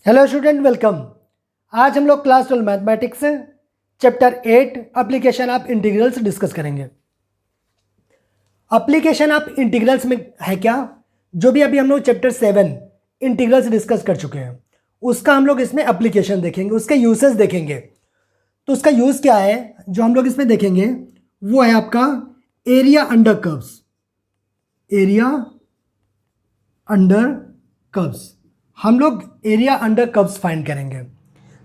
Hello student, welcome. आज हम लोग क्लास 12 मैथमेटिक्स से chapter 8 application of integrals discuss करेंगे। एप्लीकेशन ऑफ इंटीग्रल्स में है क्या, जो भी अभी हम लोग चैप्टर 7 इंटीग्रल्स डिस्कस कर चुके हैं उसका हम लोग इसमें एप्लीकेशन देखेंगे, उसके यूसेस देखेंगे। तो उसका यूज़ क्या है जो हम लोग इसमें देखेंगे वो है आपका area under curves. Area under curves, हम लोग एरिया अंडर कर्व्स फाइंड करेंगे।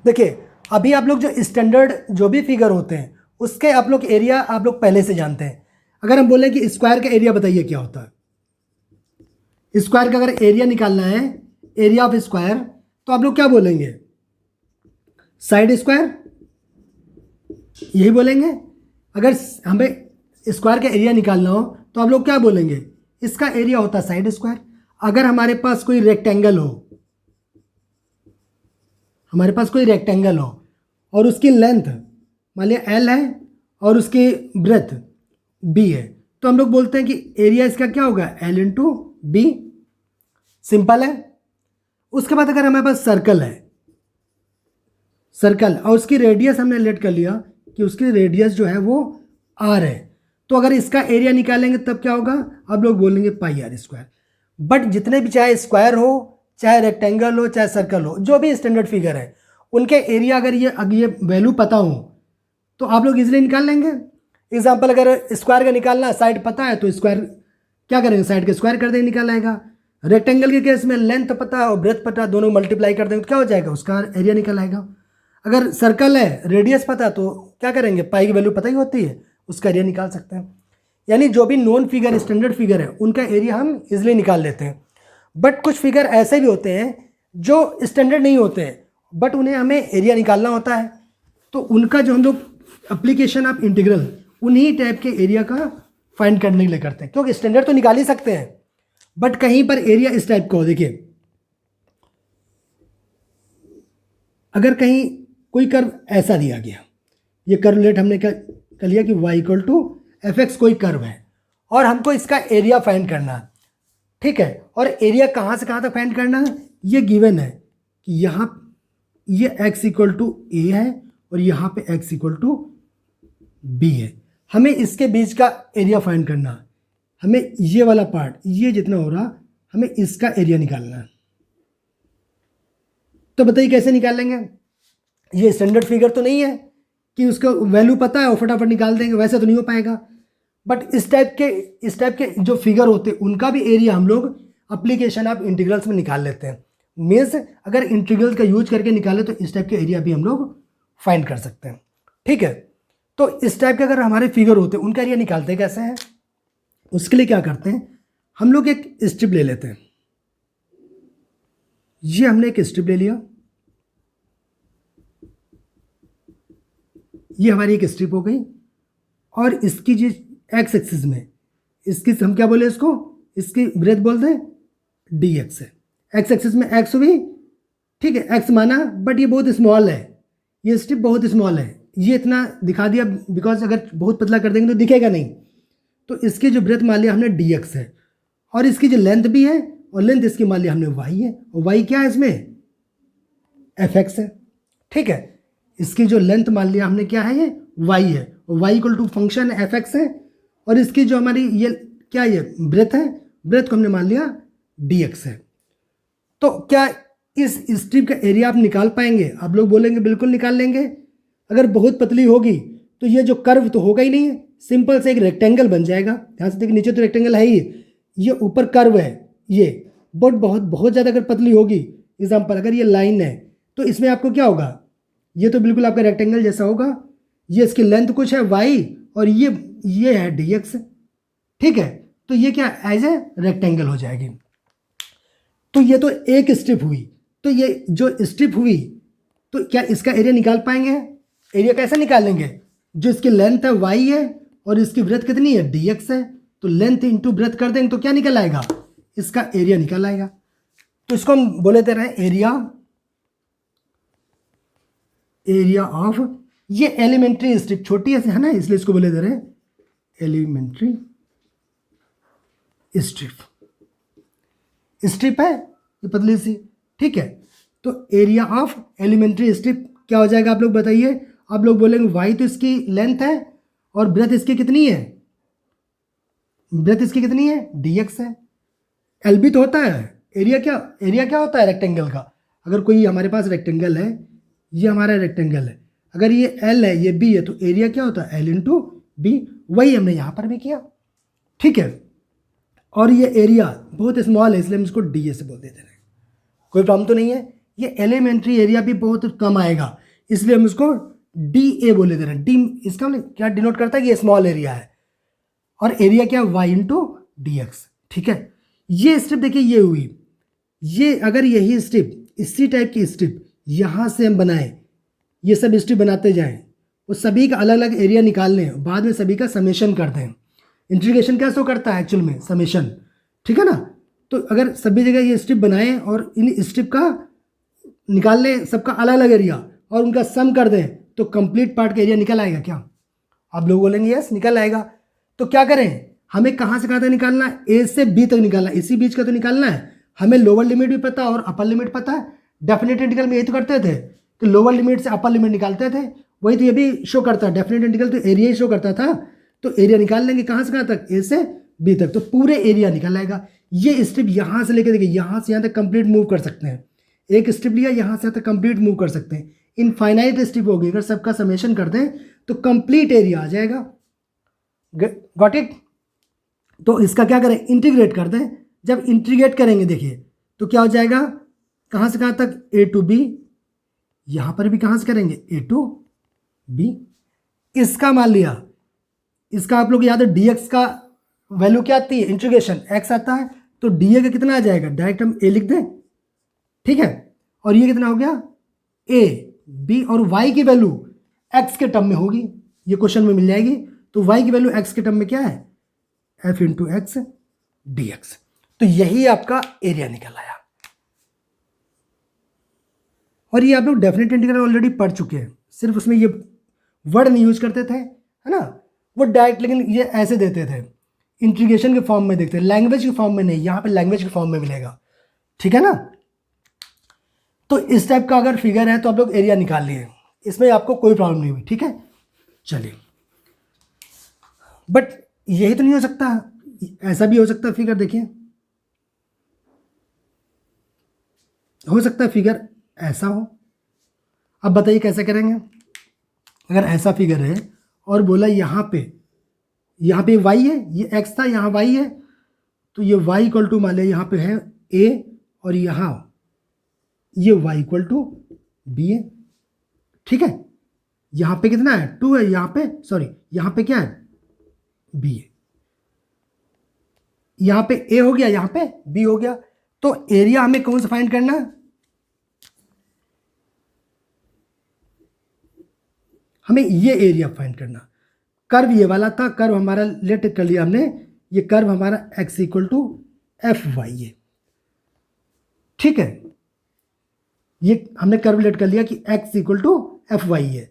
देखिए, अभी आप लोग जो स्टैंडर्ड जो भी फिगर होते हैं उसके आप लोग एरिया आप लोग पहले से जानते हैं। अगर हम बोलें कि स्क्वायर का एरिया बताइए क्या होता है, स्क्वायर का अगर एरिया निकालना है, एरिया ऑफ स्क्वायर, तो आप लोग क्या बोलेंगे? साइड स्क्वायर, यही बोलेंगे। अगर हमें स्क्वायर का एरिया निकालना हो तो आप लोग क्या बोलेंगे? इसका एरिया होता है साइड स्क्वायर। अगर हमारे पास कोई रेक्टेंगल हो, हमारे पास कोई रेक्टेंगल हो और उसकी लेंथ मान लिया एल है और उसकी ब्रेथ बी है, तो हम लोग बोलते हैं कि एरिया इसका क्या होगा? L into B. सिंपल है। उसके बाद अगर हमारे पास सर्कल है, सर्कल, और उसकी रेडियस हमने लेट कर लिया कि उसकी रेडियस जो है वो आर है, तो अगर इसका एरिया निकालेंगे तब क्या होगा? आप लोग बोलेंगे पाई आर स्क्वायर। बट जितने भी, चाहे स्क्वायर हो, चाहे रेक्टेंगल हो, चाहे सर्कल हो, जो भी स्टैंडर्ड फिगर है उनके एरिया अगर ये वैल्यू पता हो तो आप लोग इजीली निकाल लेंगे। एग्जांपल, अगर स्क्वायर का निकालना, साइड पता है तो स्क्वायर क्या करेंगे? साइड के स्क्वायर कर देंगे, निकाल आएगा। रेक्टेंगल के केस में लेंथ पता है और ब्रेथ पता है, दोनों मल्टीप्लाई कर देंगे तो क्या हो जाएगा? उसका एरिया निकल आएगा। अगर सर्कल है, रेडियस पता तो क्या करेंगे? पाई की वैल्यू पता ही होती है, उसका एरिया निकाल सकते हैं। यानी जो भी नॉन फिगर, स्टैंडर्ड फिगर है, उनका एरिया हम इजिली निकाल लेते हैं। बट कुछ फिगर ऐसे भी होते हैं जो स्टैंडर्ड नहीं होते हैं बट उन्हें हमें एरिया निकालना होता है, तो उनका जो हम लोग एप्लीकेशन ऑफ इंटीग्रल उन्हीं टाइप के एरिया का फाइंड करने के लिए करते हैं। क्योंकि स्टैंडर्ड तो निकाल ही सकते हैं बट कहीं पर एरिया इस टाइप का हो। देखिए, अगर कहीं कोई कर्व ऐसा दिया गया, ये कर्व लेट हमने क्या कर लिया कि y equal to f x कोई कर्व है और हमको इसका एरिया फाइंड करना है, ठीक है। और एरिया कहाँ से कहाँ तक फाइंड करना है? ये गिवन है कि यहाँ ये x इक्वल टू ए है और यहाँ पे x इक्वल टू बी है। हमें इसके बीच का एरिया फाइंड करना है। हमें ये वाला पार्ट, ये जितना हो रहा, हमें इसका एरिया निकालना है। तो बताइए कैसे निकाल लेंगे? ये स्टैंडर्ड फिगर तो नहीं है कि उसका वैल्यू पता है और फटाफट निकाल देंगे, वैसे तो नहीं हो पाएगा। बट इस टाइप के जो फिगर होते हैं उनका भी एरिया हम लोग एप्लीकेशन ऑफ इंटीग्रल्स में निकाल लेते हैं। मीन्स अगर इंटीग्रल्स का यूज करके निकाले तो इस टाइप के एरिया भी हम लोग फाइंड कर सकते हैं, ठीक है। तो इस टाइप के अगर हमारे फिगर होते हैं उनका एरिया निकालते कैसे हैं? उसके लिए क्या करते हैं, हम लोग एक स्ट्रिप ले लेते हैं। ये हमने एक स्ट्रिप ले लिया, ये हमारी एक स्ट्रिप हो गई और इसकी जो एक्स एक्सिस में, इसकी हम क्या बोले इसको? इसकी ब्रेथ बोलते हैं डी एक्स है। एक्स एक्सिस में एक्स हुई, ठीक है, एक्स माना, बट ये बहुत स्मॉल है, ये स्ट्रिप बहुत स्मॉल है, ये इतना दिखा दिया बिकॉज अगर बहुत पतला कर देंगे तो दिखेगा नहीं। तो इसकी जो ब्रेथ मान लिया हमने डी एक्स है और इसकी जो लेंथ भी है और लेंथ इसकी मान लिया हमने वाई है, और वाई क्या है इसमें? एफ एक्स है, ठीक है। इसकी जो लेंथ मान लिया हमने क्या है? ये वाई है, और y equal to function f x है, और इसकी जो हमारी ये क्या, ये ब्रेथ है, ब्रेथ को हमने मान लिया डी एक्स है। तो क्या इस स्ट्रिप का एरिया आप निकाल पाएंगे? आप लोग बोलेंगे बिल्कुल निकाल लेंगे। अगर बहुत पतली होगी तो ये जो कर्व तो होगा ही नहीं है, सिंपल से एक रेक्टेंगल बन जाएगा। ध्यान से देखिए, नीचे तो रेक्टेंगल है ही, ये ऊपर कर्व है ये, बट बहुत बहुत ज़्यादा अगर पतली होगी, एग्जाम्पल अगर ये लाइन है तो इसमें आपको क्या होगा? ये तो बिल्कुल आपका रेक्टेंगल जैसा होगा, ये इसकी लेंथ कुछ है वाई और ये है डी एक्स, ठीक है। तो ये क्या एज ए रेक्टेंगल हो जाएगी। तो ये तो एक स्ट्रिप हुई, तो ये जो स्ट्रिप हुई तो क्या इसका एरिया निकाल पाएंगे? एरिया कैसे निकालेंगे? जो इसकी लेंथ है वाई है और इसकी ब्रेथ कितनी है? डी एक्स है, तो लेंथ इंटू ब्रेथ कर देंगे तो क्या निकल आएगा? इसका एरिया निकल आएगा। तो इसको हम बोले दे रहे हैं एरिया ऑफ, ये एलिमेंट्री स्ट्रिप छोटी है ना, इसलिए इसको बोले दे रहे हैं एलिमेंट्री स्ट्रिप। स्ट्रिप है ये पतली सी, ठीक है। तो एरिया ऑफ एलिमेंट्री स्ट्रिप क्या हो जाएगा आप लोग बताइए। आप लोग बोलेंगे वाई तो इसकी लेंथ है और ब्रेथ इसकी कितनी है, ब्रेथ इसकी कितनी है, dx है। एल भी तो होता है, एरिया क्या होता है रेक्टेंगल का। अगर कोई हमारे पास रेक्टेंगल है, ये हमारा रेक्टेंगल है, अगर ये एल है ये बी है, तो एरिया क्या होता है, एल इंटू बी। वही हमने यहाँ पर भी किया, ठीक है। और ये एरिया बहुत स्मॉल है इसलिए हम इसको डी ए से बोल देते हैं, कोई प्रॉब्लम तो नहीं है। ये एलिमेंट्री एरिया भी बहुत कम आएगा इसलिए हम इसको डी ए बोले दे रहे हैं। डी इसका क्या डिनोट करता है कि ये स्मॉल एरिया है, और एरिया क्या है, वाई इंटू डी एक्स, ठीक है। ये स्ट्रिप देखिए ये हुई, ये अगर यही स्ट्रिप इसी टाइप की स्ट्रिप यहाँ से हम बनाएं, ये सब स्ट्रिप बनाते जाएं, वो सभी का अलग अलग एरिया निकाल लें, बाद में सभी का समेशन कर दें। इंटीग्रेशन क्या शो करता है एक्चुअल में, समेशन, ठीक है ना। तो अगर सभी जगह ये स्ट्रिप बनाएं और इन स्ट्रिप का निकाल लें सबका अलग अलग एरिया और उनका सम कर दें, तो कंप्लीट पार्ट का एरिया निकल आएगा क्या। आप लोग बोलेंगे यस निकल आएगा। तो क्या करें, हमें कहाँ से कहाँ तक निकालना है, ए से बी तक निकालना है, इसी बीच का तो निकालना है। हमें लोअर लिमिट भी पता और अपर लिमिट पता है, डेफिनेट इंटीग्रल में यही तो करते थे कि लोअर लिमिट से अपर लिमिट निकालते थे, वही तो ये भी शो करता है। डेफिनेट इंटीग्रल तो एरिया ही शो करता था, तो एरिया निकाल लेंगे कहाँ से कहाँ तक, ए से बी तक, तो पूरे एरिया निकल आएगा। ये स्ट्रिप यहाँ से लेकर देखिए यहाँ से यहाँ तक कंप्लीट मूव कर सकते हैं, एक स्ट्रिप लिया यहाँ से यहाँ तक कंप्लीट मूव कर सकते हैं। इनफाइनाइट स्ट्रिप होगी, अगर सबका समेशन कर दें तो कंप्लीट एरिया आ जाएगा। Got it. तो इसका क्या करें, इंटीग्रेट कर दें। जब इंटीग्रेट करेंगे देखिए तो क्या हो जाएगा, कहाँ से कहाँ तक, ए टू बी, यहाँ पर भी कहाँ से करेंगे, ए टू बी। इसका मान लिया, इसका आप लोग याद है डी एक्स का वैल्यू क्या आती है, इंटीग्रेशन एक्स आता है, तो डी ए का कितना आ जाएगा, डायरेक्ट हम ए लिख दें, ठीक है। और ये कितना हो गया, ए बी, और वाई की वैल्यू एक्स के टर्म में होगी, ये क्वेश्चन में मिल जाएगी। तो वाई की वैल्यू एक्स के टर्म में क्या है, F into x D x. तो यही आपका एरिया निकल आया। और ये आप लोग डेफिनेट इंटीग्रल ऑलरेडी पढ़ चुके हैं, सिर्फ उसमें ये वर्ड नहीं यूज करते थे, है ना, वो डायरेक्ट, लेकिन ये ऐसे देते थे, इंटीग्रेशन के फॉर्म में देखते, लैंग्वेज के फॉर्म में नहीं, यहाँ पे लैंग्वेज के फॉर्म में मिलेगा, ठीक है ना। तो इस टाइप का अगर फिगर है तो आप लोग एरिया निकाल लिए, इसमें आपको कोई प्रॉब्लम नहीं हुई, ठीक है। चलिए, बट यही तो नहीं हो सकता, ऐसा भी हो सकता है फिगर, देखिए हो सकता है फिगर ऐसा हो। अब बताइए कैसे करेंगे। अगर ऐसा फिगर है और बोला यहाँ पे y है, ये x था, यहाँ y है, तो ये y इक्वल टू मान लिया यहाँ पे है a, और यहाँ ये y इक्वल टू b है, ठीक है। यहाँ पे कितना है, 2 है, यहाँ पे सॉरी यहाँ पे क्या है, b है। यहाँ पे a हो गया, यहाँ पे b हो गया। तो एरिया हमें कौन सा फाइंड करना है, हमें ये एरिया फाइंड करना। कर्व ये वाला था, कर्व हमारा लेट कर लिया हमने, ये कर्व हमारा x equal to f y है, ठीक है। ये हमने कर्व लेट कर लिया कि x equal to f y है।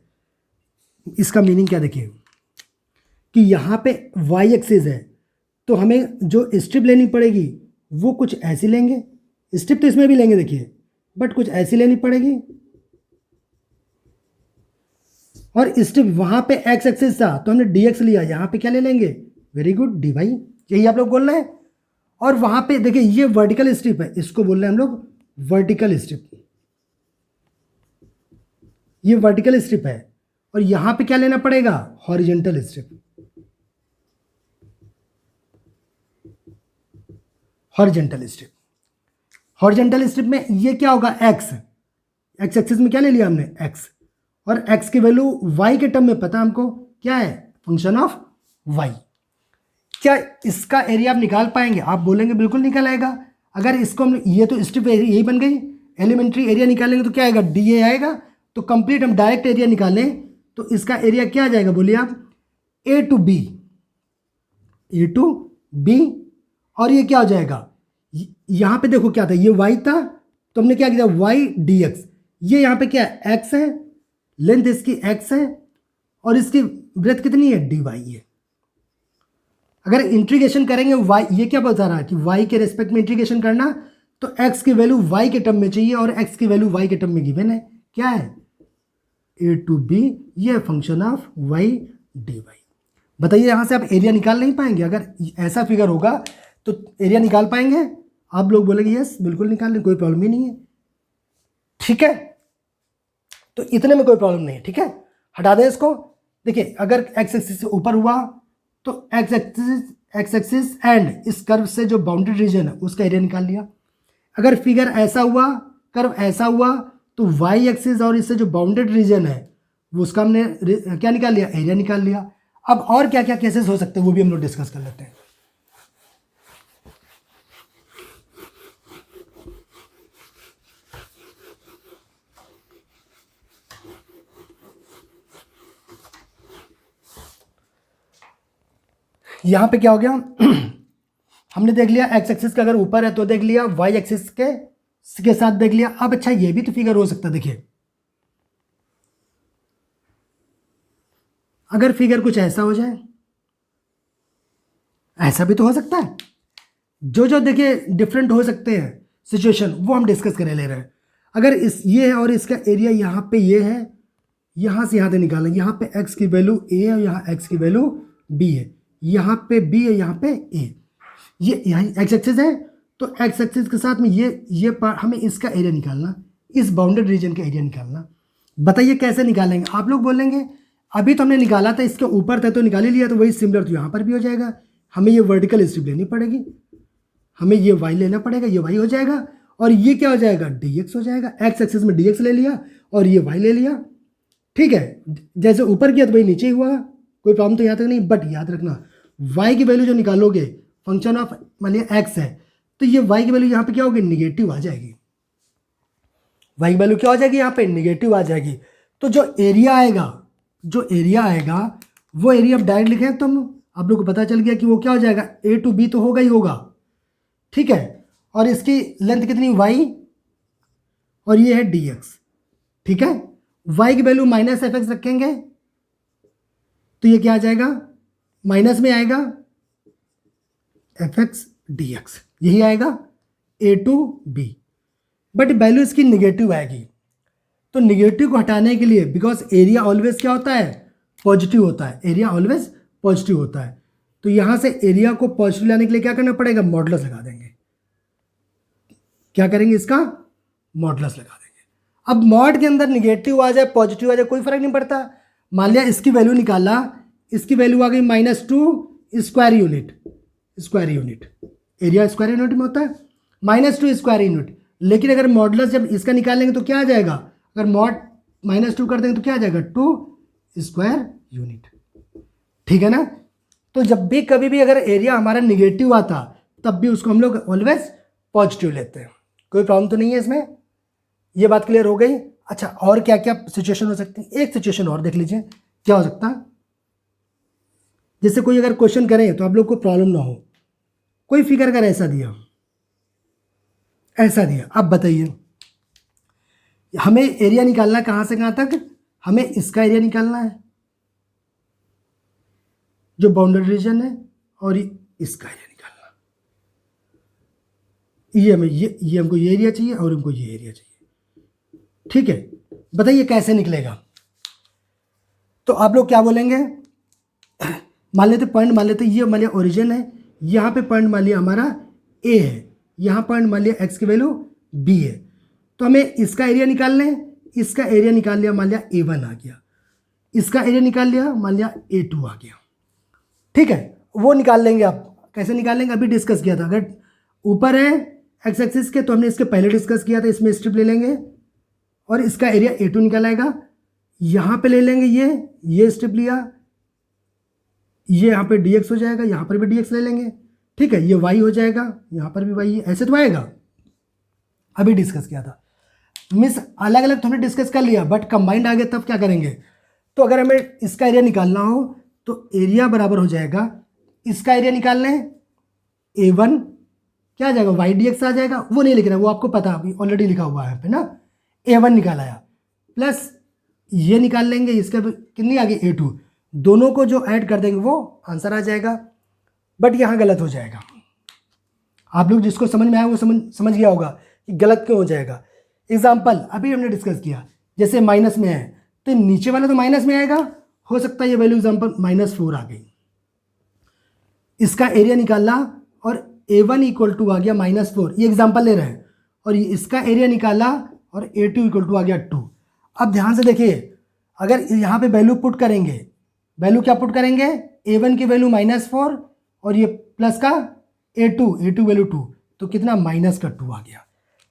इसका मीनिंग क्या देखिए कि यहाँ पे y एक्सिस है, तो हमें जो स्ट्रिप लेनी पड़ेगी वो कुछ ऐसी लेंगे, स्ट्रिप तो इसमें भी लेंगे देखिए, बट कुछ ऐसी लेनी पड़ेगी। और स्ट्रिप वहाँ पे x एक्सिस था तो हमने dx लिया, यहाँ पे क्या ले लेंगे, वेरी गुड, dy, यही आप लोग बोल रहे हैं। और वहाँ पे देखिए ये वर्टिकल स्ट्रिप है, इसको बोल रहे हैं हम लोग वर्टिकल स्ट्रिप, ये वर्टिकल स्ट्रिप है। और यहाँ पे क्या लेना पड़ेगा, horizontal strip, horizontal strip. Horizontal strip में ये क्या होगा, x एक्सिस में क्या ले लिया हमने, x, और x की वैल्यू y के टर्म में पता हमको क्या है, फंक्शन ऑफ y। क्या इसका एरिया आप निकाल पाएंगे, आप बोलेंगे बिल्कुल निकल आएगा। अगर इसको हम, ये तो स्ट्रिप यही बन गई, एलिमेंट्री एरिया निकालेंगे तो क्या आएगा, dA आएगा। तो कंप्लीट हम डायरेक्ट एरिया निकालें तो इसका एरिया क्या आ जाएगा, बोलिए आप, a टू b, और ये क्या हो जाएगा, यहाँ पे देखो क्या था, ये y था तो हमने क्या किया, y dx, ये यहाँ पे क्या है, x है, लेंथ इसकी x है, और इसकी ब्रेथ कितनी है, dy है। अगर इंटीग्रेशन करेंगे y, ये क्या बता रहा है कि y के रेस्पेक्ट में इंटीग्रेशन करना, तो x की वैल्यू y के टर्म में चाहिए और x की वैल्यू y के टर्म में गिवन है, क्या है a टू b, ये फंक्शन ऑफ y dy। बताइए यहाँ से आप एरिया निकाल नहीं पाएंगे? अगर ऐसा फिगर होगा तो एरिया निकाल पाएंगे? आप लोग बोलेंगे यस बिल्कुल निकाल लें, कोई प्रॉब्लम ही नहीं है। ठीक है, तो इतने में कोई प्रॉब्लम नहीं है। ठीक है, हटा दें इसको। देखिए अगर एक्स एक्सिस से ऊपर हुआ तो एक्स एक्सिस एंड इस कर्व से जो बाउंड्री रीजन है उसका एरिया निकाल लिया। अगर फिगर ऐसा हुआ, कर्व ऐसा हुआ, तो वाई एक्सिस और इससे जो बाउंडेड रीजन है वो उसका हमने क्या निकाल लिया, एरिया निकाल लिया। अब और क्या क्या केसेस हो सकते हैं वो भी हम लोग डिस्कस कर लेते हैं। यहां पे क्या हो गया हमने देख लिया एक्स एक्सिस का अगर ऊपर है तो देख लिया, वाई एक्सिस के साथ देख लिया। अब अच्छा ये भी तो फिगर हो सकता है। देखिए अगर फिगर कुछ ऐसा हो जाए, ऐसा भी तो हो सकता है। जो जो देखिए डिफरेंट हो सकते हैं सिचुएशन, वो हम डिस्कस करे ले रहे हैं। अगर इस ये है और इसका एरिया यहाँ पे ये है, यहाँ से यहाँ तक निकालना, यहाँ पे x की वैल्यू a है, यहाँ x की वैल्यू b है, यहाँ पे b है, यहाँ पे a, ये यहाँ x एक्सिस है। तो x एक्सिस के साथ में ये पार्ट, हमें इसका एरिया निकालना, इस बाउंडेड रीजन का एरिया निकालना। बताइए कैसे निकालेंगे? आप लोग बोलेंगे अभी तो हमने निकाला था, इसके ऊपर था तो निकाल ही लिया, तो वही सिमिलर तो यहाँ पर भी हो जाएगा। हमें ये वर्टिकल स्ट्रिप लेनी पड़ेगी, हमें ये y लेना पड़ेगा, ये y हो जाएगा और ये क्या हो जाएगा, dx हो जाएगा। x एक्सिस में dx ले लिया और ये y ले लिया। ठीक है, जैसे ऊपर किया तो भाई नीचे ही हुआ, कोई प्रॉब्लम तो यहाँ तक नहीं। बट याद रखना y की वैल्यू जो निकालोगे फंक्शन ऑफ मान लिया x है, तो ये y की वैल्यू यहाँ पे क्या होगी, निगेटिव आ जाएगी। y की वैल्यू क्या हो जाएगी, यहाँ पे निगेटिव आ जाएगी। तो जो एरिया आएगा वो एरिया आप डायरेक्ट लिखें तो आप लोग को पता चल गया कि वो क्या हो जाएगा, a टू b तो होगा ही होगा। ठीक है, और इसकी लेंथ कितनी y, और ये है dx। ठीक है, y की वैल्यू माइनस एफ एक्स रखेंगे तो ये क्या आ जाएगा, माइनस में आएगा एफ एक्स डी एक्स, यही आएगा a to b। But value इसकी निगेटिव आएगी, तो निगेटिव को हटाने के लिए, बिकॉज एरिया ऑलवेज क्या होता है, पॉजिटिव होता है, एरिया ऑलवेज पॉजिटिव होता है, तो यहां से एरिया को पॉजिटिव लाने के लिए क्या करना पड़ेगा, मॉडुलस लगा देंगे। क्या करेंगे, इसका मॉडुलस लगा देंगे। अब मॉड के अंदर निगेटिव आ जाए पॉजिटिव आ जाए कोई फर्क नहीं पड़ता। मान लिया इसकी वैल्यू निकाला, इसकी वैल्यू आ गई -2 square unit, area square unit में होता है, -2 स्क्वायर यूनिट। लेकिन अगर मॉडुलस जब इसका निकालेंगे तो क्या आ जाएगा, अगर मॉड -2 कर देंगे तो क्या आ जाएगा, 2 स्क्वायर यूनिट। ठीक है ना। तो जब भी कभी भी अगर एरिया हमारा निगेटिव आता तब भी उसको हम लोग ऑलवेज पॉजिटिव लेते हैं, कोई प्रॉब्लम तो नहीं है इसमें। ये बात क्लियर हो गई। अच्छा और क्या क्या सिचुएशन हो सकती है, एक सिचुएशन और देख लीजिए क्या हो सकता है। जैसे कोई अगर क्वेश्चन करें तो आप लोग को प्रॉब्लम ना हो, कोई फिगर अगर ऐसा दिया, अब बताइए हमें एरिया निकालना कहां से कहां तक, हमें इसका एरिया निकालना है जो बाउंड्री रीजन है, और इसका एरिया निकालना। ये हमको ये एरिया चाहिए और हमको ये एरिया चाहिए। ठीक है, बताइए कैसे निकलेगा। तो आप लोग क्या बोलेंगे, मान लेते पॉइंट, मान लेते ये मान लिया ओरिजिन है, यहाँ पे पॉइंट मान लिया हमारा ए है, यहाँ पॉइंट मान लिया एक्स की वैल्यू बी है, तो हमें इसका एरिया निकालना है। इसका एरिया निकाल लिया, मान लिया A1 आ गया, इसका एरिया निकाल लिया, मान लिया A2 आ गया। ठीक है, वो निकाल लेंगे। आप कैसे निकालेंगे, अभी डिस्कस किया था। अगर ऊपर है एक्स एक्सिस के तो हमने इसके पहले डिस्कस किया था, इसमें स्ट्रिप ले लेंगे और इसका एरिया A2 निकल आएगा। यहाँ पे ले लेंगे ये स्ट्रिप लिया, ये यहाँ पे dx हो जाएगा, यहाँ पर भी dx ले लेंगे। ठीक है, ये y हो जाएगा, यहाँ पर भी y है, ऐसे तो आएगा। अभी डिस्कस किया था मिस, अलग अलग तो हमने डिस्कस कर लिया बट कंबाइंड आ गया, तब क्या करेंगे। तो अगर हमें इसका एरिया निकालना हो तो एरिया बराबर हो जाएगा, इसका एरिया निकालना है A1 क्या आ जाएगा, y dx आ जाएगा। वो नहीं लिख रहा, वो आपको पता अभी ऑलरेडी लिखा हुआ है ना। A1 निकाल आया, प्लस ये निकाल लेंगे, इसका कितनी आ गई A2, दोनों को जो ऐड कर देंगे वो आंसर आ जाएगा। बट यहाँ गलत हो जाएगा, आप लोग जिसको समझ में आया वो समझ गया होगा कि गलत क्यों हो जाएगा। एग्जाम्पल अभी हमने डिस्कस किया, जैसे माइनस में है तो नीचे वाला तो माइनस में आएगा, हो सकता है ये वैल्यू एग्जाम्पल -4 आ गई, इसका एरिया निकाला और A1 इक्वल टू आ गया -4, ये एग्जाम्पल ले रहे हैं, और इसका एरिया निकाला और A2 इक्वल टू आ गया 2। अब ध्यान से देखिए, अगर यहाँ पे वैल्यू पुट करेंगे, वैल्यू क्या पुट करेंगे, A1 की वैल्यू -4 और ये प्लस का A2 वैल्यू 2, तो कितना -2 आ गया।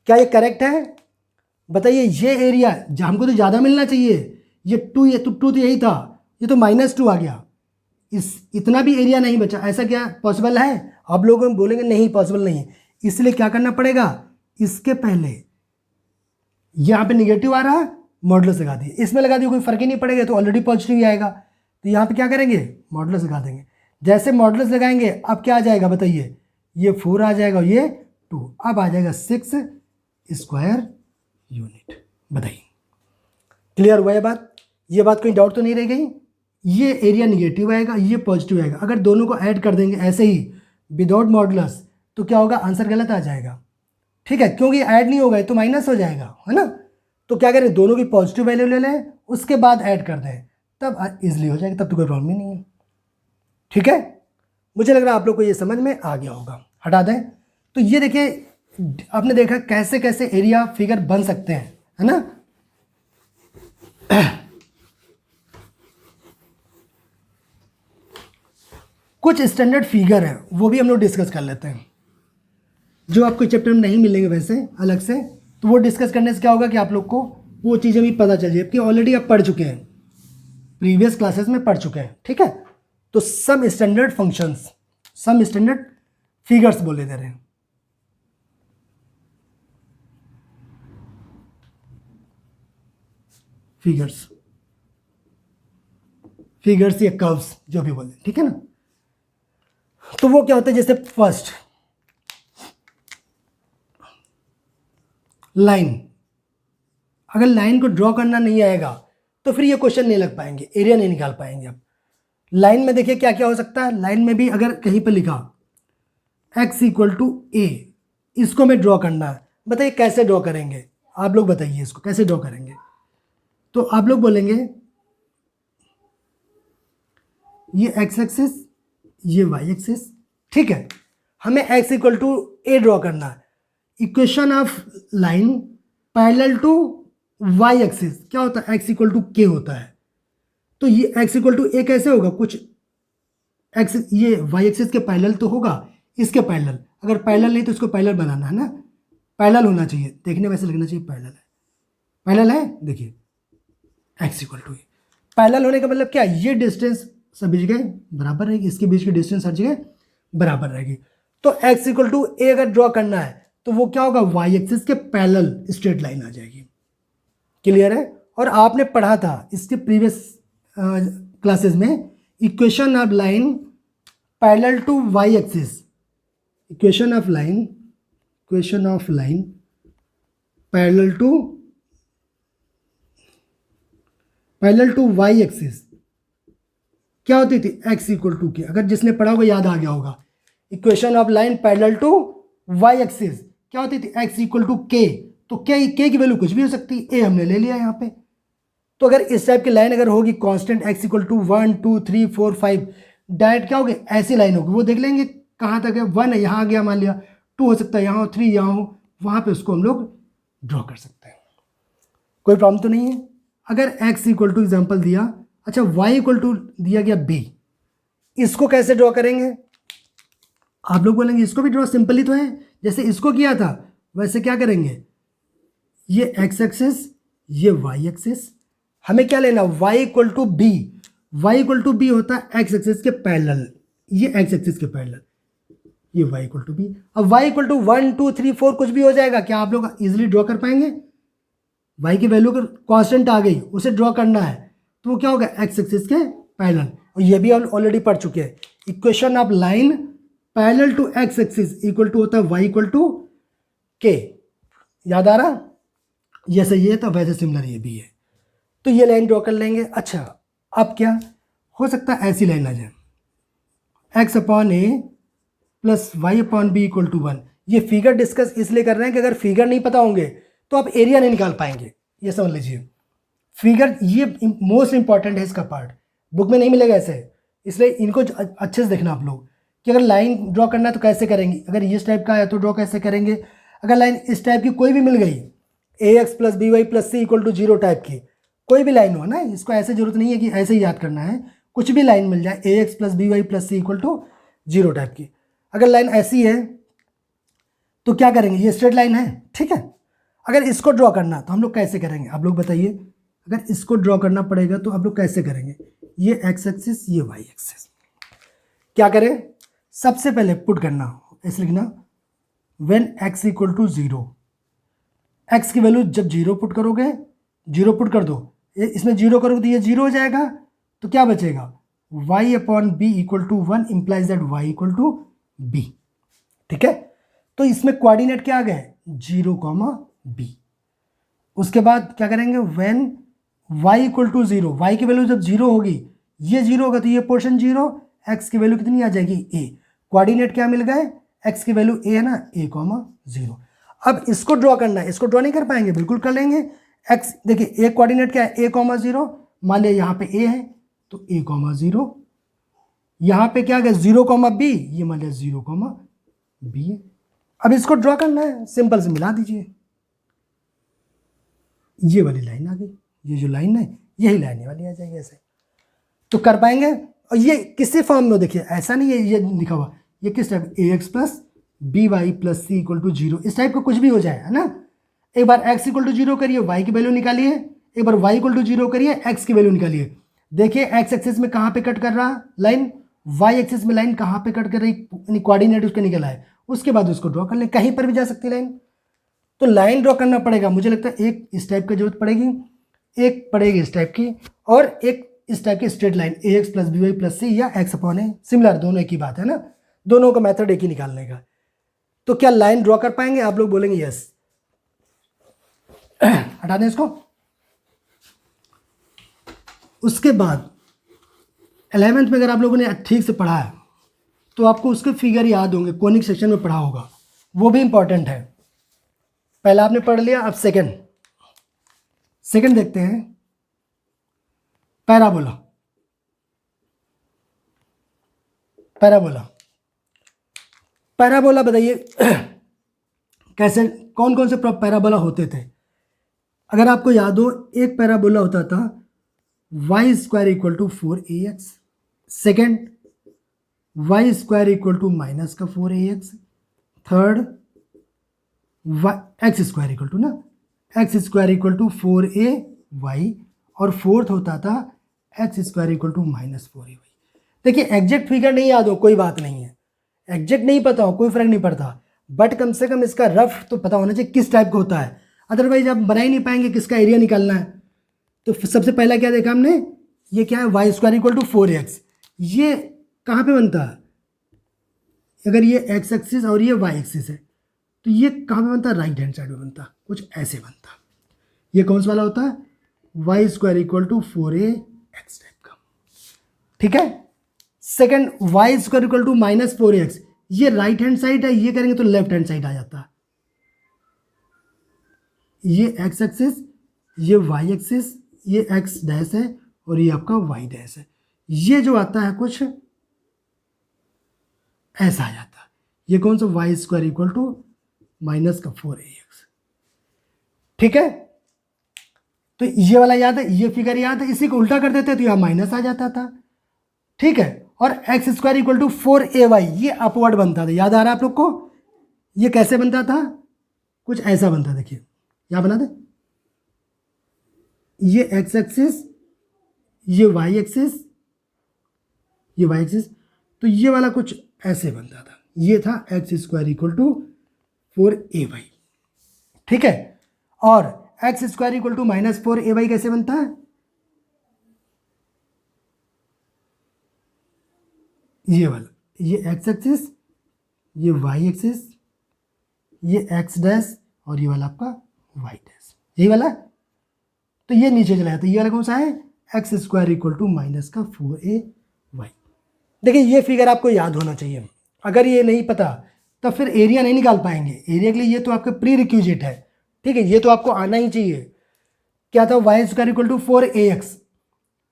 क्या ये करेक्ट है बताइए। ये एरिया हमको तो ज़्यादा मिलना चाहिए, ये 2 तो यही था, ये तो -2 आ गया, इतना भी एरिया नहीं बचा। ऐसा क्या पॉसिबल है? आप लोग बोलेंगे नहीं पॉसिबल नहीं है, इसलिए क्या करना पड़ेगा, इसके पहले यहाँ पे निगेटिव आ रहा है, मॉडुलस लगा दिए, इसमें लगा दिए कोई फर्क ही नहीं पड़ेगा, तो ऑलरेडी पॉजिटिव ही आएगा, तो यहाँ पे क्या करेंगे, मॉडुलस लगा देंगे। जैसे मॉडुलस लगाएंगे अब क्या आ जाएगा बताइए, ये 4 आ जाएगा और ये 2, अब आ जाएगा 6 स्क्वायर यूनिट। बताइए क्लियर हुआ ये बात कोई डाउट तो नहीं रह गई। ये एरिया निगेटिव आएगा, ये पॉजिटिव आएगा, अगर दोनों को ऐड कर देंगे ऐसे ही विदाउट मॉडुलस तो क्या होगा, आंसर गलत आ जाएगा। ठीक है, क्योंकि ऐड नहीं होगा तो माइनस हो जाएगा, है ना। तो क्या करें, दोनों की पॉजिटिव वैल्यू ले लें, उसके बाद ऐड कर दें, तब इजीली हो जाएगा, तब तो कोई प्रॉब्लम ही नहीं है। ठीक है, मुझे लग रहा है आप लोग को ये समझ में आ गया होगा। हटा दें, तो ये देखिए आपने देखा कैसे कैसे एरिया फिगर बन सकते हैं, है ना। कुछ स्टैंडर्ड फिगर है वो भी हम लोग डिस्कस कर लेते हैं, जो आपको चैप्टर में नहीं मिलेंगे वैसे अलग से, तो वो डिस्कस करने से क्या होगा कि आप लोग को वो चीज़ें भी पता चल जाए कि ऑलरेडी आप पढ़ चुके हैं, प्रीवियस क्लासेस में पढ़ चुके हैं। ठीक है, तो some standard functions, some standard figures बोले दे रहे हैं। फिगर्स या कर्व्स जो भी बोले, ठीक है ना। तो वो क्या होता है, जैसे फर्स्ट लाइन, अगर लाइन को ड्रॉ करना नहीं आएगा तो फिर ये क्वेश्चन नहीं लग पाएंगे, एरिया नहीं निकाल पाएंगे। अब लाइन में देखिए क्या क्या हो सकता है, लाइन में भी अगर कहीं पर लिखा x इक्वल टू a, इसको हमें ड्रॉ करना है, बताइए कैसे ड्रॉ करेंगे, आप लोग बताइए इसको कैसे ड्रॉ करेंगे। तो आप लोग बोलेंगे ये x एक्सिस, ये y एक्सिस, ठीक है, हमें x equal to a draw करना है। Equation of line parallel to y axis क्या होता है, x इक्वल टू k होता है। तो ये x इक्वल टू a कैसे होगा, कुछ x ये y एक्सिस के पैरेलल तो होगा, इसके पैरेलल, अगर पैरेलल नहीं तो इसको पैरेलल बनाना है ना, पैरेलल होना चाहिए, देखने वैसे लगना चाहिए पैरेलल है, पैरेलल है, देखिए x equal to a, parallel होने का मतलब क्या, ये डिस्टेंस सभी जगह बराबर रहेगी, इसके बीच की डिस्टेंस हर जगह बराबर रहेगी। तो x इक्वल टू a अगर ड्रॉ करना है तो वो क्या होगा, y एक्सिस के पैरेलल स्ट्रेट लाइन आ जाएगी। क्लियर है। और आपने पढ़ा था इसके प्रीवियस क्लासेस में, equation of line parallel to y axis, equation of line parallel to y axis क्या होती थी, x इक्वल टू के, अगर जिसने पढ़ा होगा याद आ गया होगा। Equation of line parallel to y axis क्या होती थी, x इक्वल टू के, तो k की वैल्यू कुछ भी हो सकती है, a हमने ले लिया यहाँ पे। तो अगर इस टाइप की लाइन अगर होगी constant x equal to 1 2 3 4 5, direct क्या होगी, ऐसी लाइन होगी, वो देख लेंगे कहाँ तक है, 1 है यहाँ आ गया, मान लिया 2 हो सकता है यहाँ हो, 3 यहाँ हो, वहाँ पे उसको हम लोग ड्रॉ कर सकते हैं, कोई प्रॉब्लम तो नहीं है। अगर x इक्वल टू एग्जाम्पल दिया, अच्छा y इक्वल टू दिया गया b, इसको कैसे ड्रॉ करेंगे, आप लोग बोलेंगे इसको भी ड्रॉ सिंपल ही तो है, जैसे इसको किया था वैसे क्या करेंगे, ये x एक्सिस, ये y एक्सिस, हमें क्या लेना, y equal to b, y equal to b होता है x एक्सिस के पैरेलल, ये x एक्सिस के पैरेलल, ये y इक्वल टू b। अब y इक्वल टू 1 2 3 4 कुछ भी हो जाएगा, क्या आप लोग इजीली ड्रॉ कर पाएंगे, y की वैल्यू अगर कांस्टेंट आ गई उसे ड्रॉ करना है तो वो क्या होगा, x एक्सिस के पैरेलल, और ये भी हम ऑलरेडी पढ़ चुके हैं। Equation of line parallel to x axis equal to होता है y इक्वल टू k, याद आ रहा, जैसे ये था वैसे सिमिलर ये भी है, तो ये लाइन ड्रॉ कर लेंगे। अच्छा अब क्या हो सकता है, ऐसी लाइन आ जाए x upon a plus y upon b equal to 1, ये फिगर डिस्कस इसलिए कर रहे हैं कि अगर फिगर नहीं पता होंगे तो आप एरिया नहीं निकाल पाएंगे, ये समझ लीजिए। फिगर ये मोस्ट इंपॉर्टेंट है, इसका पार्ट बुक में नहीं मिलेगा ऐसे, इसलिए इनको अच्छे से देखना आप लोग कि अगर लाइन ड्रॉ करना है तो कैसे करेंगे, अगर इस टाइप का है तो ड्रॉ कैसे करेंगे, अगर लाइन इस टाइप की कोई भी मिल गई ax plus b y plus c equal to 0 type की कोई भी लाइन हो ना, इसको ऐसे जरूरत नहीं है कि ऐसे ही याद करना है, कुछ भी लाइन मिल जाए ax plus b y plus c equal to 0 type की, अगर लाइन ऐसी है तो क्या करेंगे, ये स्ट्रेट लाइन है, ठीक है। अगर इसको ड्रॉ करना तो हम लोग कैसे करेंगे, आप लोग बताइए, अगर इसको ड्रॉ करना पड़ेगा तो आप लोग कैसे करेंगे, ये एक्स एक्सिस ये वाई एक्सिस, क्या करें, सबसे पहले पुट करना, ऐसे लिखना when x equal to 0, x की वैल्यू जब 0 पुट करोगे, 0 पुट कर दो, इसमें 0 करोगे तो ये 0 हो जाएगा, तो क्या बचेगा y upon b equal to 1 implies that y equal to b, ठीक है। तो इसमें कोऑर्डिनेट क्या आ गए 0, b। उसके बाद क्या करेंगे, when y equal to 0, y की वैल्यू जब 0 होगी, ये 0 होगा तो ये पोर्शन 0, x की वैल्यू कितनी आ जाएगी a, कोऑर्डिनेट क्या मिल गए, x की वैल्यू a है ना, a, 0। अब इसको ड्रॉ करना है, इसको ड्रॉ नहीं कर पाएंगे, बिल्कुल कर लेंगे। x देखिए a कोऑर्डिनेट क्या है, a, 0, मान लिया यहाँ पे a है तो a, 0, यहाँ पे क्या गया 0, b, ये मान लिया 0, b है। अब इसको ड्रॉ करना है, सिंपल से मिला दीजिए, ये वाली लाइन आ गई, ये जो लाइन है यही लाइन वाली आ जाएगी ऐसे, तो कर पाएंगे। और ये किसी फॉर्म में देखिए, ऐसा नहीं है ये लिखा हुआ, ये किस type ax plus b y plus c equal to 0, इस टाइप का कुछ भी हो जाए, है ना। एक बार x इक्वल टू 0 करिए, y की वैल्यू निकालिए, एक बार y इक्वल टू 0 करिए, x की वैल्यू निकालिए। देखिए x एक्सिस में कहाँ पे कट कर रहा लाइन, y एक्सिस में लाइन कहाँ पे कट कर रही, यानी कोऑर्डिनेट उसका निकला है, उसके बाद उसको ड्रॉ कर लें, कहीं पर भी जा सकती लाइन। तो लाइन ड्रॉ करना पड़ेगा, मुझे लगता है एक इस टाइप की जरूरत पड़ेगी, एक पड़ेगी इस टाइप की, और एक इस टाइप की straight line ax plus b y plus c या x अपॉन ए, सिमिलर, दोनों एक ही बात है ना, दोनों का मेथड एक ही निकालने का। तो क्या लाइन ड्रॉ कर पाएंगे, आप लोग बोलेंगे यस। हटा दें इसको। उसके बाद 11th में अगर आप लोगों ने ठीक से पढ़ा है तो आपको उसके फिगर याद होंगे, कोनिक सेक्शन में पढ़ा होगा, वो भी इंपॉर्टेंट है। पहला आपने पढ़ लिया, अब सेकंड देखते हैं, पैराबोला। पैराबोला बताइए कैसे, कौन कौन से पैराबोला होते थे। अगर आपको याद हो, एक पैराबोला होता था y square equal to 4ax, second y square equal to minus का 4ax, third x square equal to ना, x square equal to 4ay, और फोर्थ होता था x square equal to minus 4ay। देखिए एग्जैक्ट फिगर नहीं याद हो कोई बात नहीं है, एग्जैक्ट नहीं पता हो कोई फर्क नहीं पड़ता, बट कम से कम इसका रफ तो पता होना चाहिए किस टाइप का होता है, अदरवाइज आप बना ही नहीं पाएंगे किसका एरिया निकालना है। तो सबसे पहला क्या देखा हमने, ये क्या है y square equal to 4x, ये कहाँ पे बनता है, अगर ये एक्स एक्सिस और ये वाई एक्सिस है तो ये कहाँ पे बनता है, राइट हैंड साइड में बनता, कुछ ऐसे बनता। ये कौन सा वाला होता है, y square equal to 4ax type का, ठीक है। Second y square equal to minus 4x, ये राइट हैंड साइड है, ये करेंगे तो लेफ्ट हैंड साइड आ जाता है। ये एक्स एक्सिस, ये वाई एक्सिस, ये एक्स डैश है और ये आपका वाई डैश है, ये जो आता है कुछ ऐसा आ जाता है। ये कौन सा, y square equal to minus का 4ax, ठीक है। तो ये वाला याद है, ये फिगर याद है, इसी को उल्टा कर देते तो यह माइनस आ जाता था, ठीक है। और x square equal to 4ay, ये अपवर्ड बनता था, याद आ रहा है आप लोग को, ये कैसे बनता था, कुछ ऐसा बनता, देखिए क्या बना दे, ये एक्स एक्सिस, ये वाई एक्सिस, ये वाई एक्सिस, तो ये वाला कुछ ऐसे बनता था, ये था x square equal to 4ay, ठीक है। और x square equal to minus 4ay कैसे बनता है, ये वाला, ये एक्स एक्सिस, ये वाई एक्सिस, ये एक्स डैश और ये वाला आपका वाई डैश, यही वाला। तो ये नीचे चला जाता है, ये वाला कौन सा है, x square equal to minus का 4ay। देखिए ये फिगर आपको याद होना चाहिए, अगर ये नहीं पता तब फिर एरिया नहीं निकाल पाएंगे। एरिया के लिए ये तो आपका प्री रिक्विजिट है, ठीक है, ये तो आपको आना ही चाहिए। क्या था, y square equal to 4ax,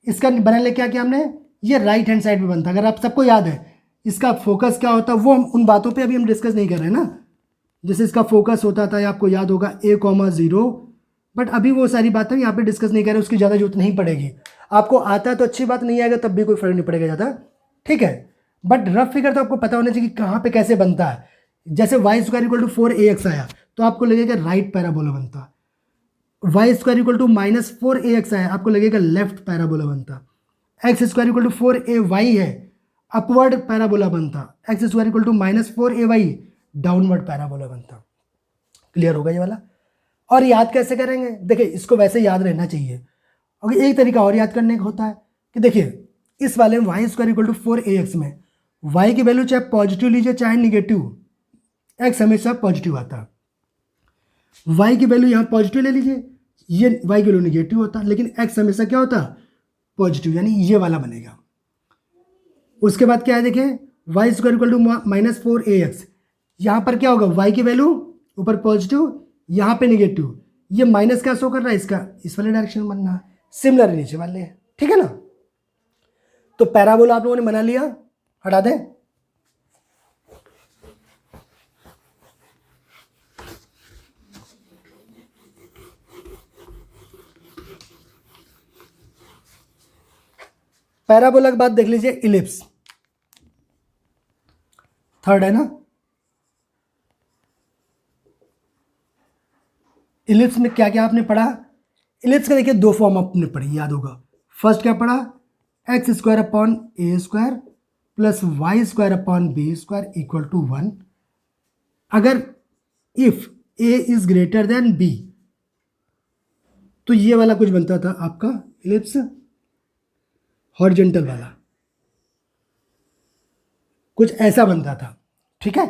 इसका बनाने क्या किया हमने, ये राइट हैंड साइड पे बनता। अगर आप सबको याद है इसका फोकस क्या होता है, वो उन बातों पे अभी हम डिस्कस नहीं कर रहे हैं ना। जैसे इसका फोकस होता था, आपको याद होगा a,0, बट अभी वो सारी बातें यहाँ पे डिस्कस नहीं कर रहे, उसकी ज़्यादा जरूरत नहीं पड़ेगी। आपको आता है तो अच्छी बात, नहीं आएगा तब भी कोई फर्क नहीं पड़ेगा ज़्यादा, ठीक है। बट रफ फिगर तो आपको पता होना चाहिए कि कहाँ पे कैसे बनता है। जैसे Y square equal to 4ax आया तो आपको लगेगा राइट पैराबोला बनता। Y square equal to -4ax आया, आपको लगेगा लेफ्ट पैराबोला बनता। X square equal to 4ay है, अपवर्ड पैराबोला बनता। X square equal to -4ay downward parabola बनता। क्लियर होगा ये वाला। और याद कैसे करेंगे, देखिए इसको वैसे याद रहना चाहिए। और एक तरीका और याद करने का होता है कि देखिए इस वाले में Y square equal to 4ax में वाई की वैल्यू चाहे पॉजिटिव लीजिए चाहे निगेटिव, एक्स हमेशा पॉजिटिव आता है। वाई की वैल्यू यहाँ पॉजिटिव ले लीजिए, ये वाई की वैल्यू निगेटिव होता, लेकिन एक्स हमेशा क्या होता, पॉजिटिव, यानी ये वाला बनेगा। उसके बाद क्या है, देखिए Y square equal to -4ax, यहाँ पर क्या होगा, वाई की वैल्यू ऊपर पॉजिटिव, यहाँ पे निगेटिव, ये माइनस क्या शो कर रहा है, इसका इस वाले डायरेक्शन बनना है, सिमिलर नीचे वाले, ठीक है ना। तो पैराबोला आप लोगों ने बना लिया, हटा दें। पैराबोला के बाद देख लीजिए इलिप्स, थर्ड है ना। इलिप्स में क्या क्या आपने पढ़ा, इलिप्स का देखिए दो फॉर्म आपने पढ़ी, याद होगा। फर्स्ट क्या पढ़ा, x square upon a square plus y square upon b square equal to 1। अगर if a is greater than b, तो ये वाला कुछ बनता था आपका इलिप्स, हॉरिजॉन्टल वाला कुछ ऐसा बनता था, ठीक है।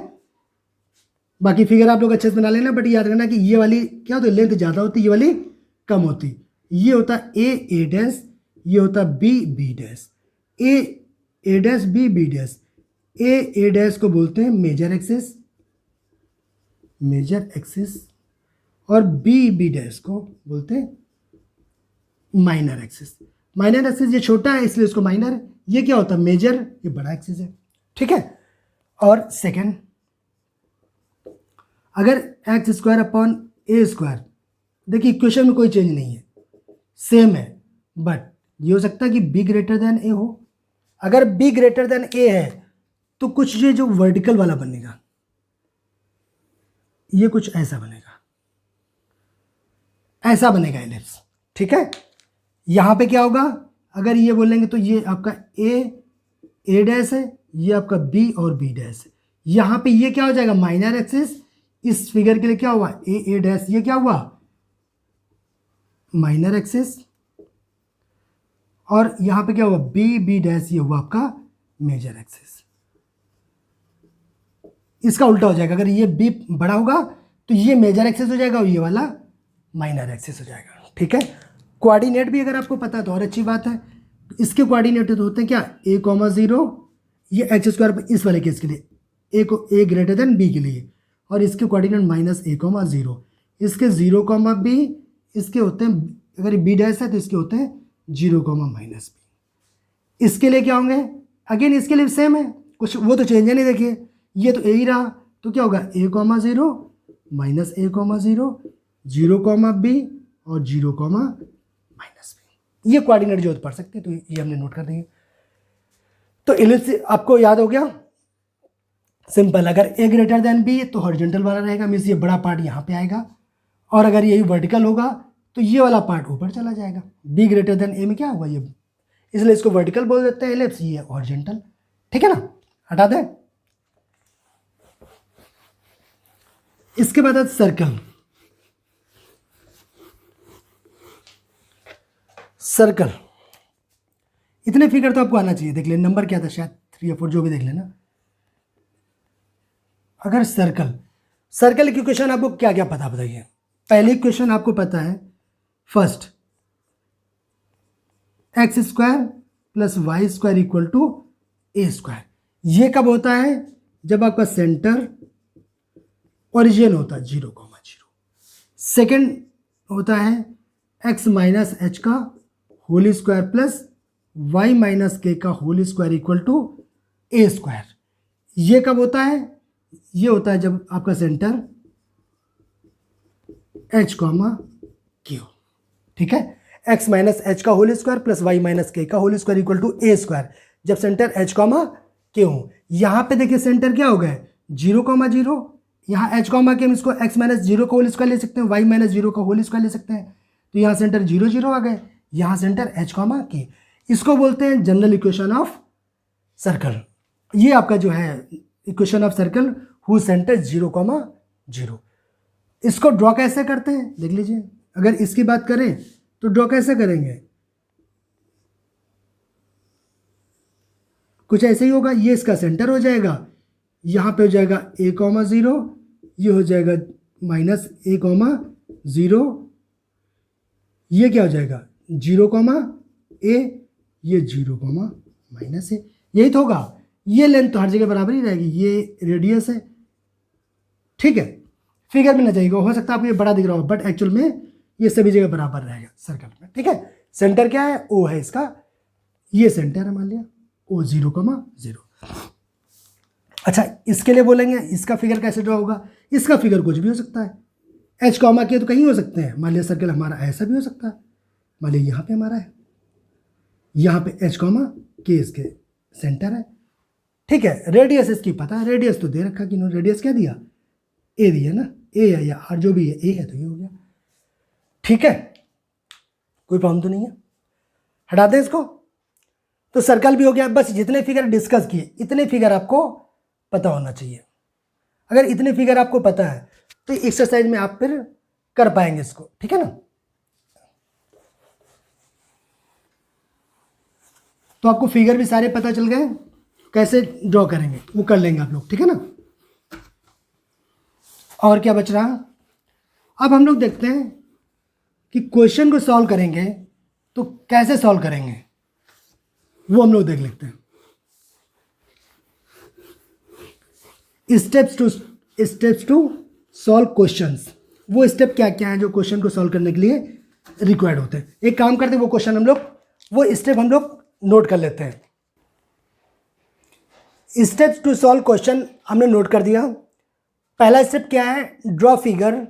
बाकी फिगर आप लोग अच्छे से बना लेना, बट याद रखना कि ये वाली क्या होती है, लेंथ ज़्यादा होती, ये वाली कम होती। ये होता ए डैश, ये होता बी डैश, ए डैश बी डैश। ए डैश को बोलते हैं मेजर एक्सिस, और बी डैश को बोलते हैं माइनर एक्सिस। माइनर एक्सिस ये छोटा है इसलिए इसको माइनर, ये क्या होता है मेजर, ये बड़ा एक्सिस है, ठीक है। और सेकंड, अगर x square upon a square, देखिए इक्वेशन में कोई चेंज नहीं है, सेम है, बट ये हो सकता है कि बी ग्रेटर देन ए हो। अगर बी ग्रेटर देन ए है तो कुछ ये जो वर्टिकल वाला बनेगा, ये कुछ ऐसा बनेगा, ऐसा बनेगा इलिप्स, ठीक है। यहां पे क्या होगा, अगर ये बोलेंगे तो ये आपका ए डैश है, ये आपका बी और बी डैश है। यहां पे ये क्या हो जाएगा, माइनर एक्सिस। इस फिगर के लिए क्या हुआ, ए डैश, ये क्या हुआ माइनर एक्सिस, और यहां पे क्या हुआ बी डैश, ये हुआ आपका मेजर एक्सिस। इसका उल्टा हो जाएगा, अगर ये बी बड़ा होगा तो ये मेजर एक्सिस हो जाएगा और ये वाला माइनर एक्सिस हो जाएगा, ठीक है। कोऑर्डिनेट भी अगर आपको पता है तो और अच्छी बात है। इसके कोऑर्डिनेट तो होते हैं क्या, a,0, ये एक्स स्क्वायर इस वाले केस के लिए, ए ग्रेटर देन बी के लिए, और इसके कोऑर्डिनेट -a,0, इसके 0, b, इसके होते हैं, अगर बी डैश है तो इसके होते हैं 0, -b। इसके लिए क्या होंगे, अगेन इसके लिए सेम है, कुछ वो तो चेंज है नहीं, देखिए ये तो ए ही रहा, तो क्या होगा a,0 -a,0, 0, b और 0, -b। ये कोऑर्डिनेट जो पढ़ सकते हैं, तो ये हमने नोट कर दिए। तो इलिप्स आपको याद हो गया, सिंपल। अगर ए ग्रेटर देन बी तो हॉरिजॉन्टल वाला रहेगा, मीन्स ये बड़ा पार्ट यहाँ पे आएगा, और अगर यही वर्टिकल होगा तो ये वाला पार्ट ऊपर चला जाएगा। बी ग्रेटर देन ए में क्या होगा, ये, इसलिए इसको वर्टिकल बोल देते हैं इलिप्स, ये हॉरिजॉन्टल, ठीक है ना। हटा दें। इसके बाद सर्कल। सर्कल इतने फिगर तो आपको आना चाहिए, देख लेना नंबर क्या था, शायद 3 या 4, जो भी देख लेना। अगर सर्कल की इक्वेशन आपको क्या क्या पता, बताइए। पहली इक्वेशन आपको पता है, first x square plus y square equal to a square. ये कब होता है, जब आपका सेंटर ओरिजिन होता है 0,0। सेकेंड होता है x माइनस एच का whole square plus y minus k का whole square equal to a square. ये कब होता है? ये होता है जब आपका सेंटर h कॉमा क्यू, ठीक है। x माइनस एच का whole square plus y minus k का whole square equal to a square, जब सेंटर h कॉमा क्यू हो। यहाँ पे देखिए सेंटर क्या हो गया? 0,0। यहाँ h कॉमा के हम इसको x माइनस 0 का होल स्क्वायर ले सकते हैं, y माइनस 0 का होल स्क्वायर ले सकते हैं, तो यहाँ सेंटर 0, 0 आ गए। यहाँ सेंटर h कॉमा के, इसको बोलते हैं जनरल इक्वेशन ऑफ सर्कल। ये आपका जो है equation of circle who centre 0,0। इसको ड्रॉ कैसे करते हैं देख लीजिए। अगर इसकी बात करें तो ड्रॉ कैसे करेंगे? कुछ ऐसे ही होगा। ये इसका सेंटर हो जाएगा, यहाँ पे हो जाएगा a,0, ये हो जाएगा माइनस a,0, ये क्या हो जाएगा 0,a, ये 0,-a, यही तो होगा। ये लेंथ तो हर जगह बराबर ही रहेगी, ये रेडियस है, ठीक है। फिगर में ना जाएगा, हो सकता है आपको ये बड़ा दिख रहा हो, बट एक्चुअल में ये सभी जगह बराबर रहेगा सर्कल में, ठीक है। सेंटर क्या है? O है इसका, ये सेंटर है मान लिया O 0,0। अच्छा, इसके लिए बोलेंगे इसका फिगर कैसे ड्रॉ होगा? इसका फिगर कुछ भी हो सकता है। h कॉमा के तो कहीं हो सकते हैं, मान लिया सर्कल हमारा ऐसा भी हो सकता है, मान लिया यहाँ पे हमारा है, यहाँ पे h कॉमा के इसके सेंटर है, ठीक है। रेडियस इसकी पता है, रेडियस तो दे रखा कि इन्होंने रेडियस क्या दिया? ए दिया ना, ए है या आर जो भी है, ए है तो ये हो गया, ठीक है। कोई प्रॉब्लम तो नहीं है, हटा दें इसको। तो सर्कल भी हो गया। बस जितने फिगर डिस्कस किए इतने फिगर आपको पता होना चाहिए। अगर इतने फिगर आपको पता है तो एक्सरसाइज में आप फिर कर पाएंगे इसको, ठीक है ना। तो आपको फिगर भी सारे पता चल गए, कैसे ड्रॉ करेंगे वो कर लेंगे आप लोग, ठीक है ना। और क्या बच रहा? अब हम लोग देखते हैं कि क्वेश्चन को सॉल्व करेंगे तो कैसे सॉल्व करेंगे, वो हम लोग देख लेते हैं। स्टेप्स टू सॉल्व क्वेश्चंस, वो स्टेप क्या क्या है जो क्वेश्चन को सॉल्व करने के लिए रिक्वायर्ड होते हैं। एक काम करते हैं, वो क्वेश्चन हम लोग, वो स्टेप हम लोग नोट कर लेते हैं। स्टेप्स टू सॉल्व क्वेश्चन हमने नोट कर दिया। पहला स्टेप क्या है? Draw figure.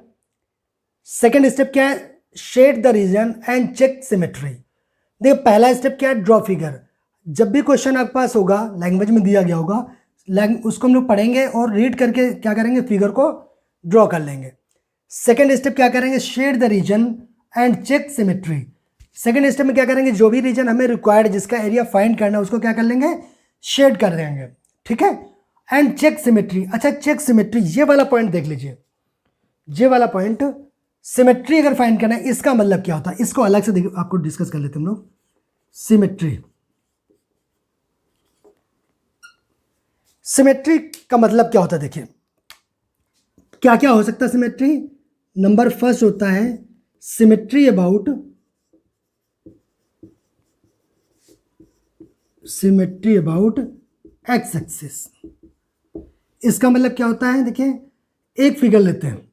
सेकेंड स्टेप क्या है? Shade the region and check symmetry. देखिए पहला स्टेप क्या है? Draw figure. जब भी क्वेश्चन आपके पास होगा, लैंग्वेज में दिया गया होगा, उसको हम लोग पढ़ेंगे और रीड करके क्या करेंगे? फिगर को ड्रॉ कर लेंगे। सेकेंड स्टेप क्या करेंगे? Shade the region and check symmetry. Second step में क्या करेंगे? जो भी रीजन हमें रिक्वायर्ड, जिसका एरिया फाइंड करना है, उसको क्या कर लेंगे? शेड कर देंगे, ठीक है। And check symmetry. अच्छा, चेक सिमेट्री, ये वाला पॉइंट देख लीजिए, ये वाला पॉइंट सिमेट्री अगर फाइंड करना है, इसका मतलब क्या होता है, इसको अलग से आपको डिस्कस कर लेते हैं हम लोग। सिमेट्री, सिमेट्री का मतलब क्या होता है? देखिए क्या क्या हो सकता है सिमेट्री। नंबर फर्स्ट होता है सिमेट्री अबाउट एक्स एक्सिस। इसका मतलब क्या होता है? देखिए एक फिगर लेते हैं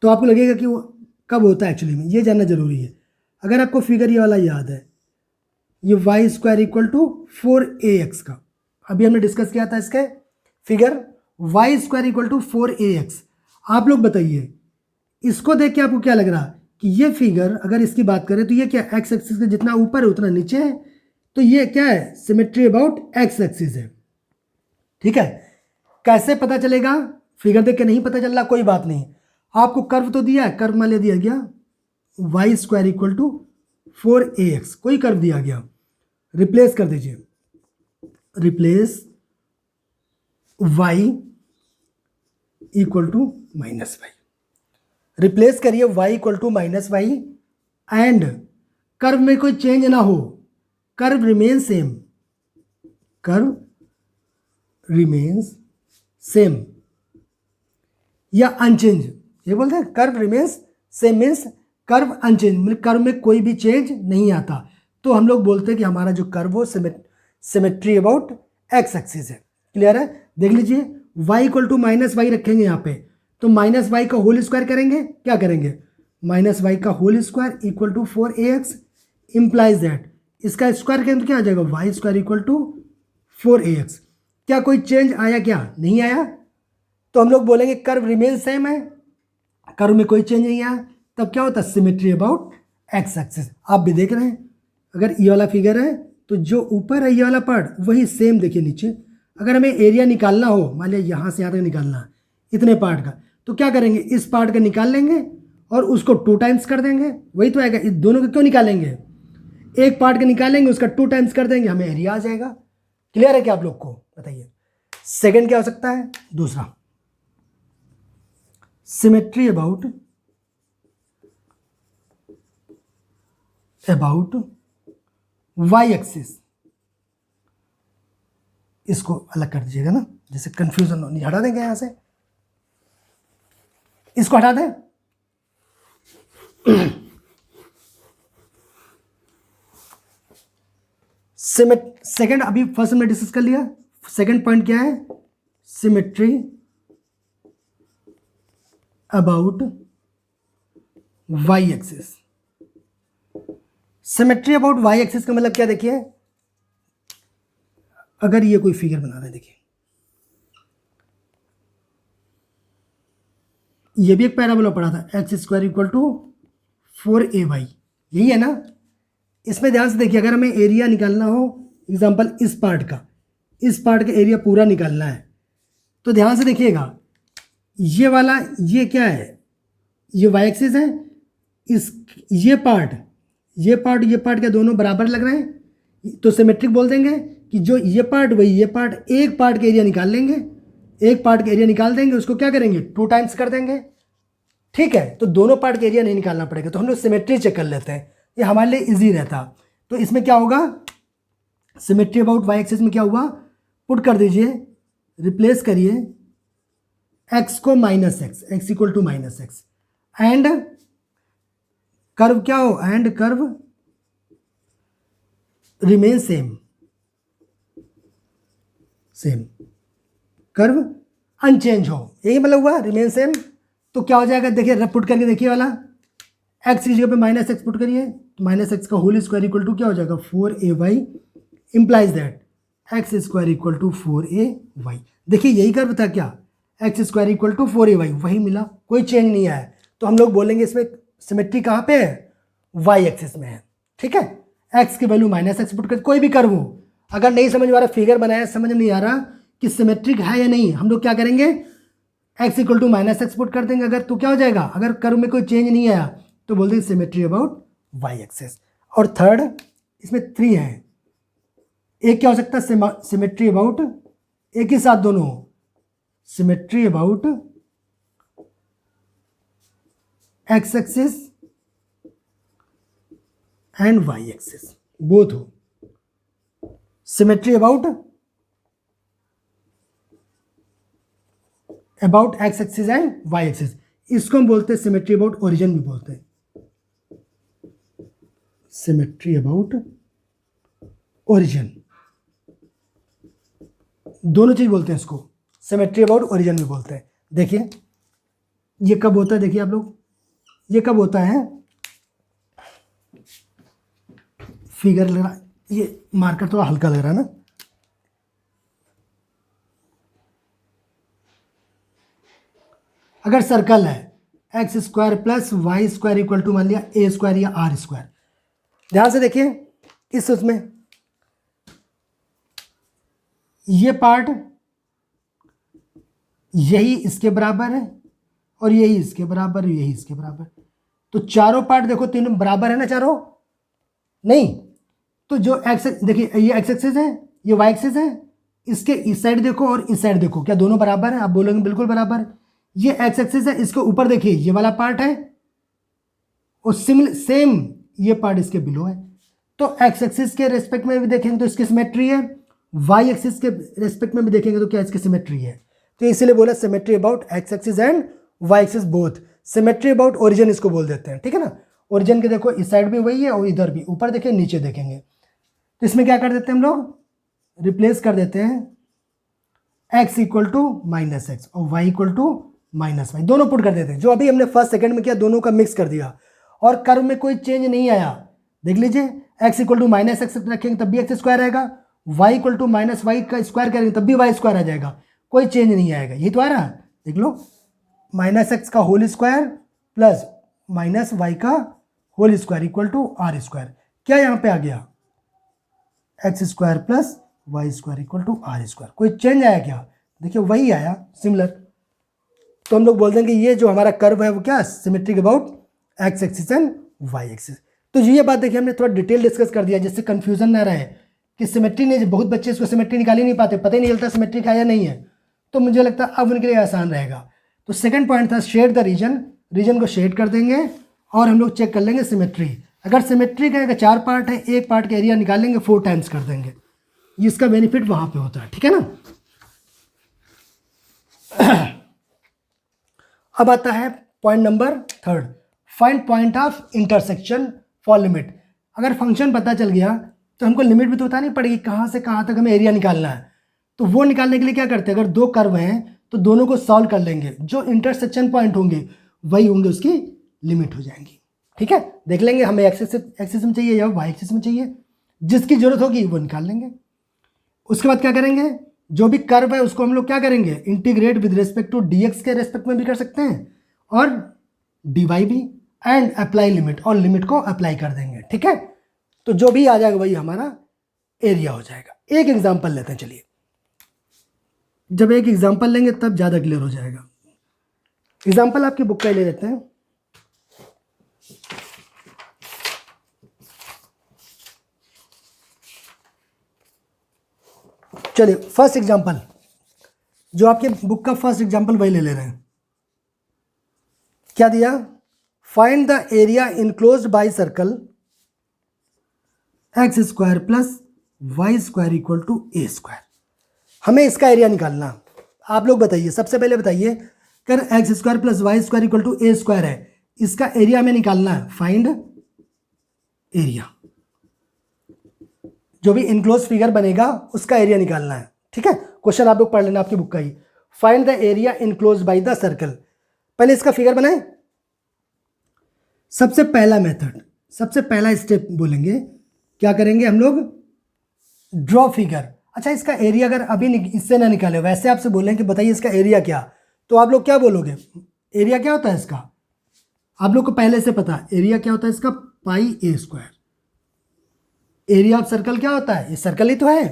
तो आपको लगेगा कि वो कब होता है, एक्चुअली में ये जानना जरूरी है। अगर आपको फिगर ये वाला याद है, ये Y square equal to 4ax का, अभी हमने डिस्कस किया था इसके figure, y square equal to 4ax। आप लोग बताइए, इसको देख के आपको क्या लग रहा कि ये फिगर, अगर इसकी बात करें तो ये क्या एक्स एक्सिस के जितना ऊपर है उतना नीचे है, तो ये क्या है? सिमेट्री अबाउट एक्स एक्सिस है, ठीक है। कैसे पता चलेगा? फिगर देख के नहीं पता चल रहा, कोई बात नहीं, आपको कर्व तो दिया है, कर्व मान दिया गया Y square equal to 4ax, कोई कर्व दिया गया, रिप्लेस कर दीजिए, replace y equal to minus y, replace करिए y equal to minus y, and curve में कोई चेंज ना हो, curve remain same, curve remains same या अनचेंज, ये बोलते हैं curve remains same means curve unchange, मतलब कर्व में कोई भी चेंज नहीं आता, तो हम लोग बोलते हैं कि हमारा जो कर्व वो सिमेट्री अबाउट एक्स एक्सिस है। क्लियर है? देख लीजिए y equal to minus y रखेंगे यहाँ पे, तो माइनस वाई का होल स्क्वायर करेंगे, क्या करेंगे, माइनस वाई का whole square equal to 4ax implies that, इसका स्क्वायर करेंगे तो क्या आ जाएगा, Y square equal to 4ax। क्या कोई चेंज आया, क्या नहीं आया, तो हम लोग बोलेंगे कर्व रिमेन सेम है, कर्व में कोई चेंज नहीं आया, तब क्या होता है, सिमेट्री अबाउट एक्स एक्सिस। आप भी देख रहे हैं, अगर ये वाला फिगर है तो जो ऊपर है ये वाला पार्ट वही सेम देखिए नीचे। अगर हमें एरिया निकालना हो, मान लिया यहाँ से यहाँ तक निकालना है इतने पार्ट का, तो क्या करेंगे, इस पार्ट का निकाल लेंगे और उसको 2 टाइम्स कर देंगे, वही तो आएगा। इस दोनों का क्यों निकालेंगे, एक पार्ट का निकालेंगे उसका 2 टाइम्स कर देंगे, हमें एरिया आ जाएगा। क्लियर है क्या आप लोग को, बताइए। सेकंड क्या हो सकता है, दूसरा सिमेट्री अबाउट वाई एक्सिस, इसको अलग कर दीजिएगा ना, जैसे कंफ्यूजन नहीं, हटा देंगे यहां से, इसको हटा दें। सेकंड अभी फर्स्ट में डिस्कस कर लिया, सेकंड पॉइंट क्या है, symmetry about y axis. Symmetry about y axis का मतलब क्या, देखिए अगर ये कोई फिगर बना रहे हैं, देखिए ये भी एक पैराबोला पढ़ा था, x square equal to 4ay, यही है ना। इसमें ध्यान से देखिए, अगर हमें एरिया निकालना हो, एग्जांपल इस पार्ट का एरिया पूरा निकालना है, तो ध्यान से देखिएगा, ये वाला ये क्या है, ये वाई एक्सिस है, इस ये पार्ट क्या दोनों बराबर लग रहे हैं, तो सिमेट्रिक बोल देंगे कि जो ये पार्ट वही ये पार्ट, एक पार्ट का एरिया निकाल लेंगे, एक पार्ट का एरिया निकाल देंगे, उसको क्या करेंगे 2 टाइम्स कर देंगे, ठीक है। तो दोनों पार्ट का एरिया नहीं निकालना पड़ेगा, तो हम लोग सिमेट्री चेक कर लेते हैं, ये हमारे लिए इजी रहता। तो इसमें क्या होगा, सिमेट्री अबाउट वाई एक्सिस में क्या हुआ, पुट कर दीजिए, रिप्लेस करिए एक्स को minus x equal to minus x, and curve क्या हो, and curve remain same, curve unchange हो, यही मतलब हुआ रिमेन सेम। तो क्या हो जाएगा, देखिए रब पुट करके देखिए वाला, एक्स की जगह पे माइनस एक्स पुट करिए, तो माइनस एक्स का होल स्क्वायर इक्वल टू क्या हो जाएगा 4ay implies that x square equal to 4ay। देखिए यही कर्व था क्या, x square equal to 4ay, वही मिला, कोई चेंज नहीं आया। तो हम लोग बोलेंगे इसमें सिमेट्री कहाँ पे है, वाई एक्सिस में है, ठीक है। एक्स की वैल्यू माइनस एक्स पुट कर, कोई भी कर्व हो, अगर नहीं समझ में आ रहा, फिगर बनाया समझ नहीं आ रहा कि सिमेट्रिक है या नहीं, हम लोग क्या करेंगे, x equal to minus x put कर देंगे, अगर तो क्या हो जाएगा, अगर कर्व में कोई चेंज नहीं आया तो बोल देंगे सिमेट्री अबाउट वाई एक्सिस। और थर्ड इसमें 3 है, एक क्या हो सकता है, सिमेट्री अबाउट, एक ही साथ दोनों, symmetry about x axis and y axis, both हो, symmetry about x axis and y axis, इसको हम बोलते हैं सिमेट्री अबाउट ओरिजिन भी बोलते हैं, सिमेट्री अबाउट ओरिजिन, दोनों चीज बोलते हैं इसको, सिमेट्री अबाउट ओरिजिन भी बोलते हैं। देखिए ये कब होता है, देखिए आप लोग, ये कब होता है, फिगर लग रहा, ये मार्कर थोड़ा हल्का लग रहा है ना, अगर सर्कल है x square plus y square equal to मान लिया ए स्क्वायर या आर स्क्वायर, ध्यान से देखिए इस उसमें ये पार्ट यही इसके बराबर है और यही इसके बराबर, यही इसके बराबर, तो चारों पार्ट देखो तीनों बराबर है ना, चारों नहीं, तो जो एक्स देखिए ये एक्स एक्सिस है, ये वाई एक्सिस है, इसके इस साइड देखो और इस साइड देखो, क्या दोनों बराबर है, आप बोलोगे बिल्कुल बराबर। ये एक्स एक्सिस है, इसके ऊपर देखिए ये वाला पार्ट है और सेम ये पार्ट इसके बिलो है, तो एक्स एक्सिस के रेस्पेक्ट में भी देखेंगे तो इसकी सिमेट्री है, वाई एक्सिस के रेस्पेक्ट में भी देखेंगे तो क्या इसकी सिमेट्री है। तो इसीलिए बोला symmetry about x axis and y axis both, symmetry about origin इसको बोल देते हैं, ठीक है ना। ओरिजिन के देखो इस साइड भी वही है और इधर भी, ऊपर देखें नीचे देखेंगे, तो इसमें क्या कर देते हैं हम लोग, रिप्लेस कर देते हैं x equal to minus x और y equal to minus y, दोनों पुट कर देते हैं। जो अभी हमने फर्स्ट सेकंड में किया, दोनों का मिक्स कर दिया और कर्व में कोई चेंज नहीं आया। देख लीजिए, x equal to minus x रखेंगे तब भी एक्स स्क्वायर आएगा, y equal to minus y का स्क्वायर करेंगे तब भी वाई स्क्वायर आ जाएगा, कोई चेंज नहीं आएगा। ये तो आ रहा, देख लो, माइनस एक्स का whole square plus minus y का whole square equal to r square. क्या यहाँ पे आ गया, x square plus y square equal to r square. कोई चेंज आया क्या, देखिए वही आया, सिमिलर। तो हम लोग बोल देंगे ये जो हमारा कर्व है वो क्या, symmetric about x axis and y axis. तो ये बात देखिए हमने थोड़ा डिटेल डिस्कस कर दिया, जिससे कंफ्यूजन ना रहे कि सिमेट्री नहीं, बहुत बच्चे इसको सिमेट्री निकाल ही नहीं पाते, पता ही नहीं चलता सिमेट्रिक है या नहीं है। तो मुझे लगता है अब उनके लिए आसान रहेगा। तो सेकंड पॉइंट था शेड द रीजन, रीजन को शेड कर देंगे और हम लोग चेक कर लेंगे सिमेट्री। अगर सिमेट्रिक है, अगर 4 पार्ट है, एक पार्ट का एरिया निकालेंगे 4 टाइम्स कर देंगे, इसका बेनिफिट वहां पे होता है, ठीक है ना। अब आता है point number 3, find point of intersection for limit. अगर फंक्शन पता चल गया तो हमको लिमिट भी तो बतानी पड़ेगी, कहाँ से कहाँ तक हमें एरिया निकालना है। तो वो निकालने के लिए क्या करते हैं, अगर 2 कर्व हैं तो दोनों को सॉल्व कर लेंगे, जो इंटरसेक्शन पॉइंट होंगे वही होंगे उसकी लिमिट हो जाएंगी, ठीक है। देख लेंगे हमें एक्सिस में चाहिए या वाई एक्सिस में चाहिए, जिसकी जरूरत होगी वो निकाल लेंगे। उसके बाद क्या करेंगे, जो भी कर्व है उसको हम लोग क्या करेंगे, integrate with respect to dx के रेस्पेक्ट में भी कर सकते हैं और dy भी, एंड अप्लाई लिमिट, और लिमिट को अप्लाई कर देंगे, ठीक है। तो जो भी आ जाएगा वही हमारा एरिया हो जाएगा। एक एग्जांपल लेते हैं, चलिए, जब एक एग्जांपल लेंगे तब ज़्यादा क्लियर हो जाएगा। एग्जांपल आपकी बुक का ले लेते हैं। चलिए फर्स्ट एग्जांपल, जो आपके बुक का फर्स्ट एग्जांपल वही ले रहे हैं। क्या दिया, find the area enclosed by circle x square plus y square equal to a square. हमें इसका एरिया निकालना। आप लोग बताइए, सबसे पहले बताइए, अगर x square plus y square equal to a square है, इसका एरिया हमें निकालना है। फाइंड एरिया, जो भी इनक्लोज फिगर बनेगा उसका एरिया निकालना है, ठीक है। क्वेश्चन आप लोग पढ़ लेना आपकी बुक का ही। Find the area enclose by the circle. पहले इसका फिगर बनाए। सबसे पहला मेथड, सबसे पहला स्टेप बोलेंगे, क्या करेंगे हम लोग, ड्रॉ फिगर। अच्छा, इसका एरिया अगर अभी इससे ना निकाले, वैसे आपसे बोलें कि बताइए इसका एरिया क्या, तो आप लोग क्या बोलोगे, एरिया क्या होता है इसका, आप लोग को पहले से पता एरिया क्या होता है इसका, पाई ए स्क्वायर। एरिया ऑफ सर्कल क्या होता है, ये सर्कल ही तो है।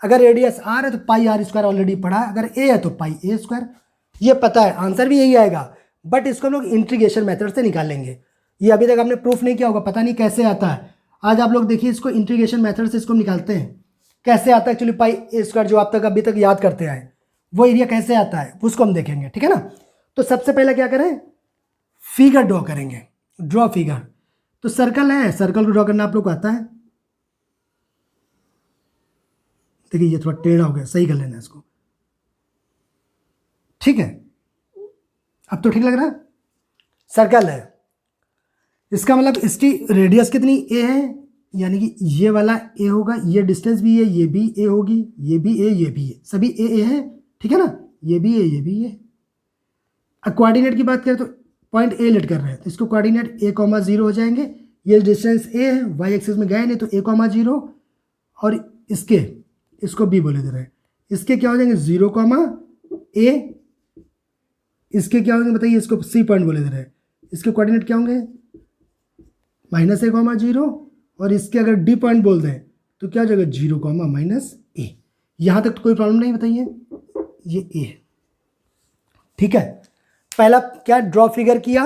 अगर रेडियस आर है तो पाई आर स्क्वायर ऑलरेडी पढ़ा है, अगर ए है तो पाई ए स्क्वायर, ये पता है, आंसर भी यही आएगा। बट इसको हम लोग इंटीग्रेशन मेथड से निकालेंगे। ये अभी तक आपने प्रूफ नहीं किया होगा, पता नहीं कैसे आता है। आज आप लोग देखिए इसको इंटीग्रेशन मेथड से इसको निकालते हैं। कैसे आता है एक्चुअली, पाई ए स्क्वायर जो आप तक अभी तक याद करते आए, वो एरिया कैसे आता है उसको हम देखेंगे, ठीक है ना। तो सबसे पहले क्या करें, फिगर ड्रॉ करेंगे, ड्रॉ फिगर। तो सर्कल है, सर्कल को ड्रॉ करना आप लोग को आता है। देखिए ये थोड़ा टेढ़ा हो गया, सही कर लेना इसको, ठीक है। अब तो ठीक लग रहा है। सर्कल है, इसका मतलब इसकी रेडियस कितनी ए है, यानी कि ये वाला ए होगा, ये डिस्टेंस भी है, ये भी ए होगी, ये भी ए, ये भी ए, सभी ए है, ठीक है ना। ये भी ए, ये भी ए। अब कोऑर्डिनेट की बात करें तो पॉइंट ए लेट कर रहे हैं, तो इसको कोऑर्डिनेट a,0 हो जाएंगे। ये डिस्टेंस ए है, वाई एक्सिस में गए नहीं तो a,0, और इसको b बोले दे रहे हैं। इसके क्या हो जाएंगे 0,a, इसके क्या होंगे बताइए, इसको c पॉइंट बोले दे रहे हैं। इसके कोऑर्डिनेट क्या होंगे -a,0, और इसके अगर d पॉइंट बोल दें तो क्या हो जाएगा 0,-a। यहाँ तक तो कोई प्रॉब्लम नहीं, बताइए ये a, ठीक है। पहला क्या ड्रॉ फिगर किया,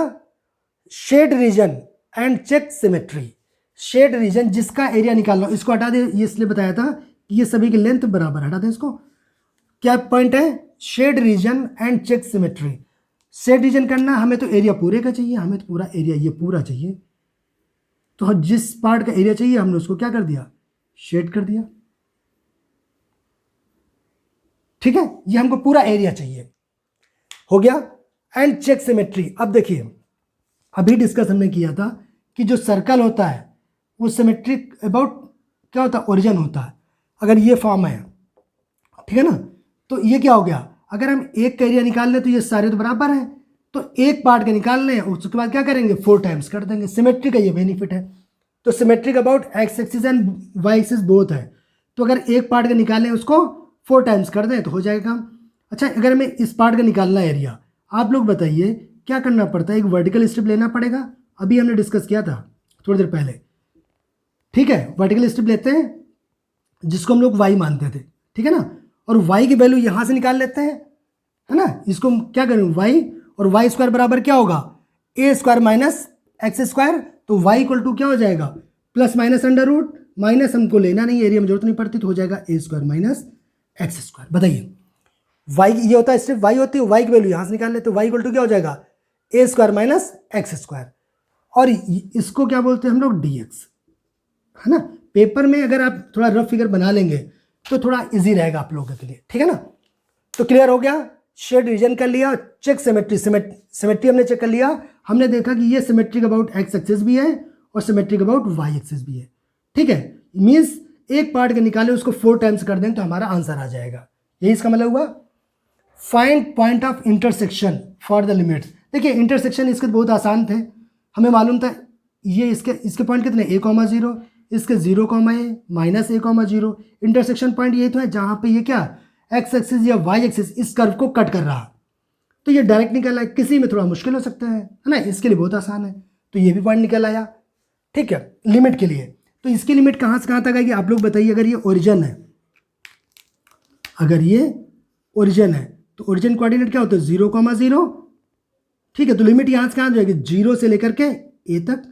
shade region and check symmetry. Shade region जिसका एरिया निकालना, इसको हटा दे, ये इसलिए बताया था कि ये सभी की लेंथ बराबर, हटा दें इसको। क्या पॉइंट है, shade region and check symmetry. Shade region करना हमें तो एरिया पूरे का चाहिए, हमें तो पूरा एरिया ये पूरा चाहिए। तो जिस पार्ट का एरिया चाहिए हमने उसको क्या कर दिया, शेड कर दिया, ठीक है। ये हमको पूरा एरिया चाहिए, हो गया। And check symmetry. अब देखिए अभी डिस्कस हमने किया था कि जो सर्कल होता है वो सिमेट्रिक अबाउट क्या होता है, ओरिजिन होता है। अगर ये फॉर्म है, ठीक है ना, तो ये क्या हो गया, अगर हम एक का एरिया निकाल लें तो ये सारे तो बराबर हैं, तो एक पार्ट का निकाल लें उसके बाद क्या करेंगे 4 टाइम्स कर देंगे। सिमेट्री का ये बेनिफिट है। तो symmetric about x axis and y axis both है, तो अगर एक पार्ट का निकालें उसको 4 टाइम्स कर दें तो हो जाएगा। अच्छा, अगर हमें इस पार्ट का निकालना है एरिया, आप लोग बताइए क्या करना पड़ता है, एक वर्टिकल स्ट्रिप लेना पड़ेगा, अभी हमने डिस्कस किया था थोड़ी देर पहले, ठीक है। वर्टिकल स्ट्रिप लेते हैं जिसको हम लोग वाई मानते थे, ठीक है ना, और वाई की वैल्यू यहाँ से निकाल लेते हैं, है ना। इसको हम क्या करें, वाई और वाई स्क्वायर बराबर क्या होगा, a square minus x square, तो वाई इक्वल टू क्या हो जाएगा, plus minus under root, minus हमको लेना नहीं, एरिया में जरूरत नहीं पड़ती, तो हो जाएगा ए स्क्वायर माइनस एक्स स्क्वायर। बताइए, वाई ये होता है स्ट्रिप वाई होती है, वाई की वैल्यू यहाँ से निकाल लेते, वाई इक्वल टू क्या हो जाएगा, ए स्क्वायर माइनस एक्स स्क्वायर, और इसको क्या बोलते हैं हम लोग, डी एक्स, है ना। पेपर में अगर आप थोड़ा रफ फिगर बना लेंगे तो थोड़ा इजी रहेगा आप लोगों के लिए, ठीक है ना। तो क्लियर हो गया, शेड रीजन कर लिया, चेक सिमेट्री, सिमेट्री हमने चेक कर लिया, हमने देखा कि ये सिमेट्रिक अबाउट एक्स एक्सिस भी है और सिमेट्रिक अबाउट वाई एक्सिस भी है, ठीक है। मीन्स एक पार्ट के निकाले उसको 4 टाइम्स कर दें तो हमारा आंसर आ जाएगा, यही इसका मतलब हुआ। Find point of intersection for the limits. देखिए इंटरसेक्शन इसके बहुत आसान थे, हमें मालूम था ये इसके पॉइंट कितने, a,0, इसके 0,a minus a,0। Intersection point ये तो है जहाँ पे ये क्या एक्स एक्सिस या वाई एक्सिस इस कर्व को कट कर रहा, तो ये डायरेक्ट निकल आया। किसी में थोड़ा मुश्किल हो सकता है ना, इसके लिए बहुत आसान है, तो ये भी पॉइंट निकल आया, ठीक है। लिमिट के लिए तो इसकी लिमिट कहाँ से कहाँ तक आएगी आप लोग बताइए। अगर ये ओरिजिन है, अगर ये ओरिजिन है तो ओरिजिन कोऑर्डिनेट क्या होता है 0,0, ठीक है। तो लिमिट यहाँ से कहाँ जाएगी, 0 से लेकर के ए तक।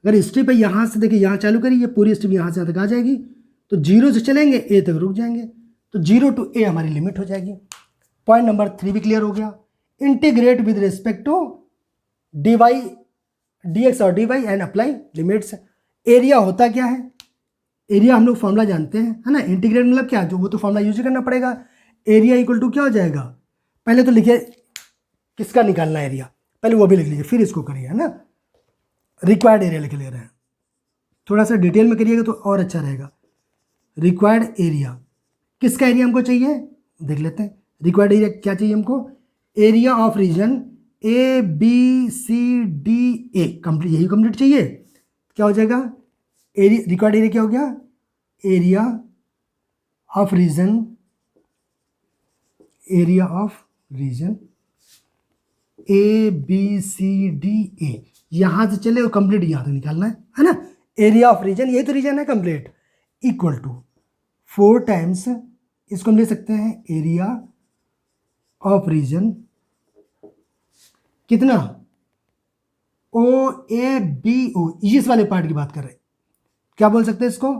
अगर स्ट्रिप है यहाँ से, देखिए यहाँ चालू करिए, पूरी स्ट्रिप यहाँ से यहाँ तक आ जाएगी, तो 0 से चलेंगे ए तक रुक जाएंगे, तो 0 to a हमारी लिमिट हो जाएगी। पॉइंट नंबर 3 भी क्लियर हो गया। Integrate with respect to d y d x और d y and apply limits. Area होता क्या है, एरिया हम लोग फॉर्मूला जानते हैं, है ना। इंटीग्रेट मतलब क्या, जो वो तो फॉर्मूला यूज करना पड़ेगा। एरिया इक्वल टू क्या हो जाएगा, पहले तो लिखिए किसका निकालना है एरिया, पहले वो भी लिख लीजिए फिर इसको करिए, है ना। रिक्वायर्ड एरिया लिख ले रहे हैं, थोड़ा सा डिटेल में करिएगा तो और अच्छा रहेगा। रिक्वायर्ड एरिया, किसका एरिया हमको चाहिए देख लेते हैं। रिक्वायर्ड एरिया क्या चाहिए हमको, area of region a b c d a, complete, यही कंप्लीट चाहिए। क्या हो जाएगा, एरिया रिक्वायर्ड एरिया क्या हो गया, area of region, area of region a b c d a, यहां से चले और कंप्लीट यहां तक निकालना है ना। एरिया ऑफ रीजन, यही तो रीजन है कंप्लीट, इक्वल टू 4 टाइम्स, इसको हम ले सकते हैं एरिया ऑफ रीजन कितना, ओ ए बी ओ, इस वाले पार्ट की बात कर रहे हैं, क्या बोल सकते हैं इसको,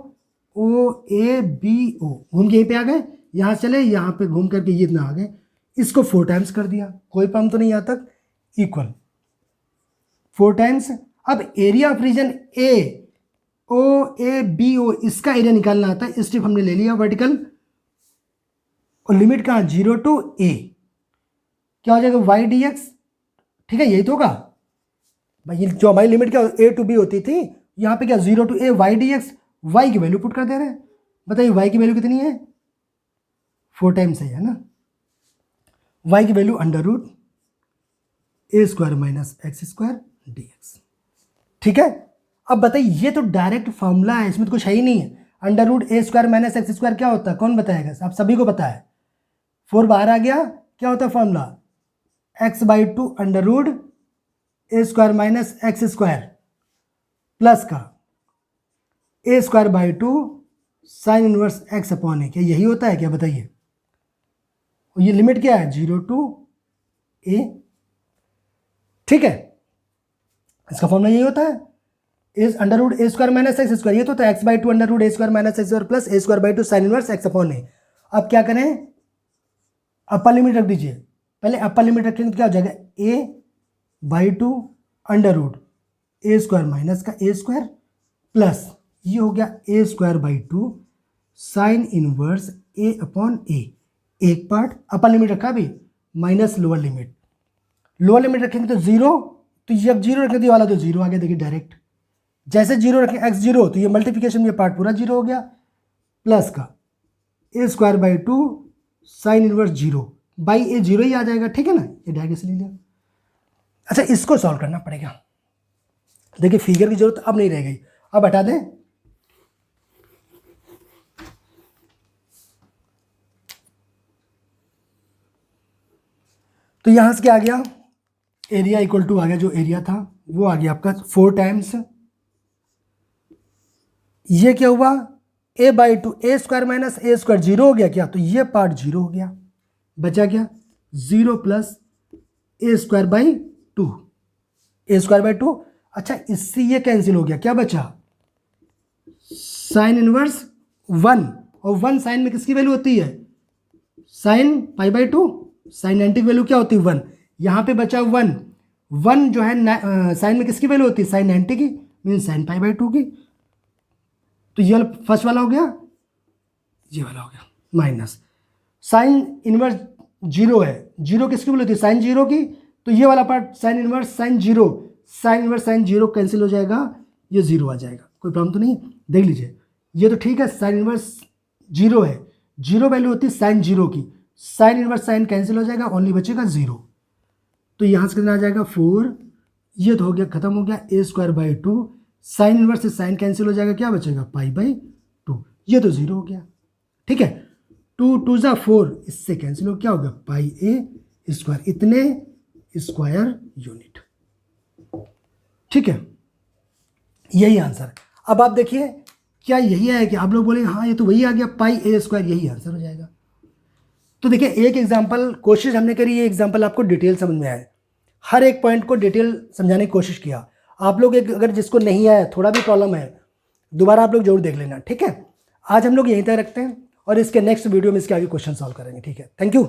ओ ए बी ओ। घूम के यहीं पे आ गए, यहाँ चले यहाँ पे घूम करके ये इतना आ गए, इसको 4 टाइम्स कर दिया, कोई प्रॉब्लम तो नहीं यहाँ तक, इक्वल 4 टाइम्स। अब area of region A O A B O, इसका एरिया निकालना आता है, स्ट्रिप हमने ले लिया वर्टिकल, और लिमिट कहाँ 0 to a, क्या हो जाएगा वाई डी एक्स, ठीक है यही तो होगा भाई। जो हमारी लिमिट क्या a to b होती थी, यहाँ पे क्या 0 to a y d x, y की वैल्यू पुट कर दे रहे हैं। बताइए वाई की वैल्यू कितनी है, 4 टाइम्स है ना। वाई की value under root a square minus x square d x, ठीक है। अब बताइए ये तो डायरेक्ट फॉर्मूला है, इसमें तो कुछ है ही नहीं है। Under root a square minus x square क्या होता है, कौन बताएगा, आप सभी को पता है। 4 बाहर आ गया, क्या होता है formula, x/2 under root a square minus x square plus का a square by 2 sine inverse x upon a, क्या यही होता है क्या बताइए। और ये लिमिट क्या है 0 to a, ठीक है। इसका फॉर्मूला यही होता है, is under root a square minus x square, ये तो होता है x/2 under root a square minus x square plus a square by 2 sine inverse x upon a. अब क्या करें, अपर लिमिट रख दीजिए, पहले अपर लिमिट रखेंगे तो क्या हो जाएगा a/2 under root a square minus का ए स्क्वायर प्लस ये हो गया a square by 2 sine inverse a upon a. एक पार्ट अपर लिमिट रखा भी minus lower limit, lower limit रखेंगे तो 0, तो जब 0 रखेंगे तो ये वाला तो 0 आ गया, देखिए डायरेक्ट। जैसे 0 रखें x0 तो ये मल्टीप्लिकेशन में पार्ट पूरा 0 हो गया, प्लस का a square by 2 sine inverse 0 by a 0 ही आ जाएगा, ठीक है ना, ये डायरेक्ट ले लिया। अच्छा इसको सॉल्व करना पड़ेगा। देखिए फिगर की जरूरत अब नहीं रह गई, अब हटा दें। तो यहां से क्या आ गया, एरिया इक्वल टू आ गया, जो एरिया था वो आ गया आपका 4 टाइम्स, ये क्या हुआ a by two, a square minus A square 0 हो गया क्या, तो ये पार्ट 0 हो गया, बचा क्या 0 plus a square by 2, A square by 2। अच्छा इससे ये कैंसिल हो गया, क्या बचा साइन इनवर्स 1, और 1 साइन में किसकी वैल्यू होती है, साइन पाई बाई 2, साइन 90 की वैल्यू क्या होती है 1, यहाँ पे बचा 1, 1 जो है साइन में किसकी वैल्यू होती है साइन 90 की, मीन साइन पाई बाई 2 की। तो ये वाला फर्स्ट वाला हो गया, ये वाला हो गया माइनस साइन इनवर्स 0 है, 0 किसकी वैल्यू होती है साइन 0 की, तो ये वाला part sine inverse sine 0, sine inverse sine 0 cancel हो जाएगा, ये 0 आ जाएगा, कोई प्रॉब्लम तो नहीं, देख लीजिए ये तो ठीक है, साइन इनवर्स 0 है, 0 वैल्यू होती है साइन 0 की, साइन इनवर्स साइन कैंसिल हो जाएगा, ओनली बचेगा 0। तो यहाँ से कितना आ जाएगा 4, ये तो हो गया खत्म हो गया a square by 2, sine inverse से साइन कैंसिल हो जाएगा, क्या बचेगा पाई बाई 2, ये तो 0 हो गया, ठीक है, 2 2 ज़ा 4, इससे कैंसिल हो क्या होगा पाई ए स्क्वायर, इतने स्क्वायर यूनिट, ठीक है, यही आंसर। अब आप देखिए क्या यही है कि आप लोग बोले हाँ ये तो वही आ गया पाई ए स्क्वायर, यही आंसर हो जाएगा। तो देखिए एक एग्जाम्पल कोशिश हमने करी, ये एग्जाम्पल आपको डिटेल समझ में आए, हर एक पॉइंट को डिटेल समझाने की कोशिश किया। आप लोग एक अगर जिसको नहीं आया, थोड़ा भी प्रॉब्लम है, दोबारा आप लोग जरूर देख लेना, ठीक है। आज हम लोग यहीं तक रखते हैं और इसके नेक्स्ट वीडियो में इसके आगे क्वेश्चन सॉल्व करेंगे, ठीक है। Thank you.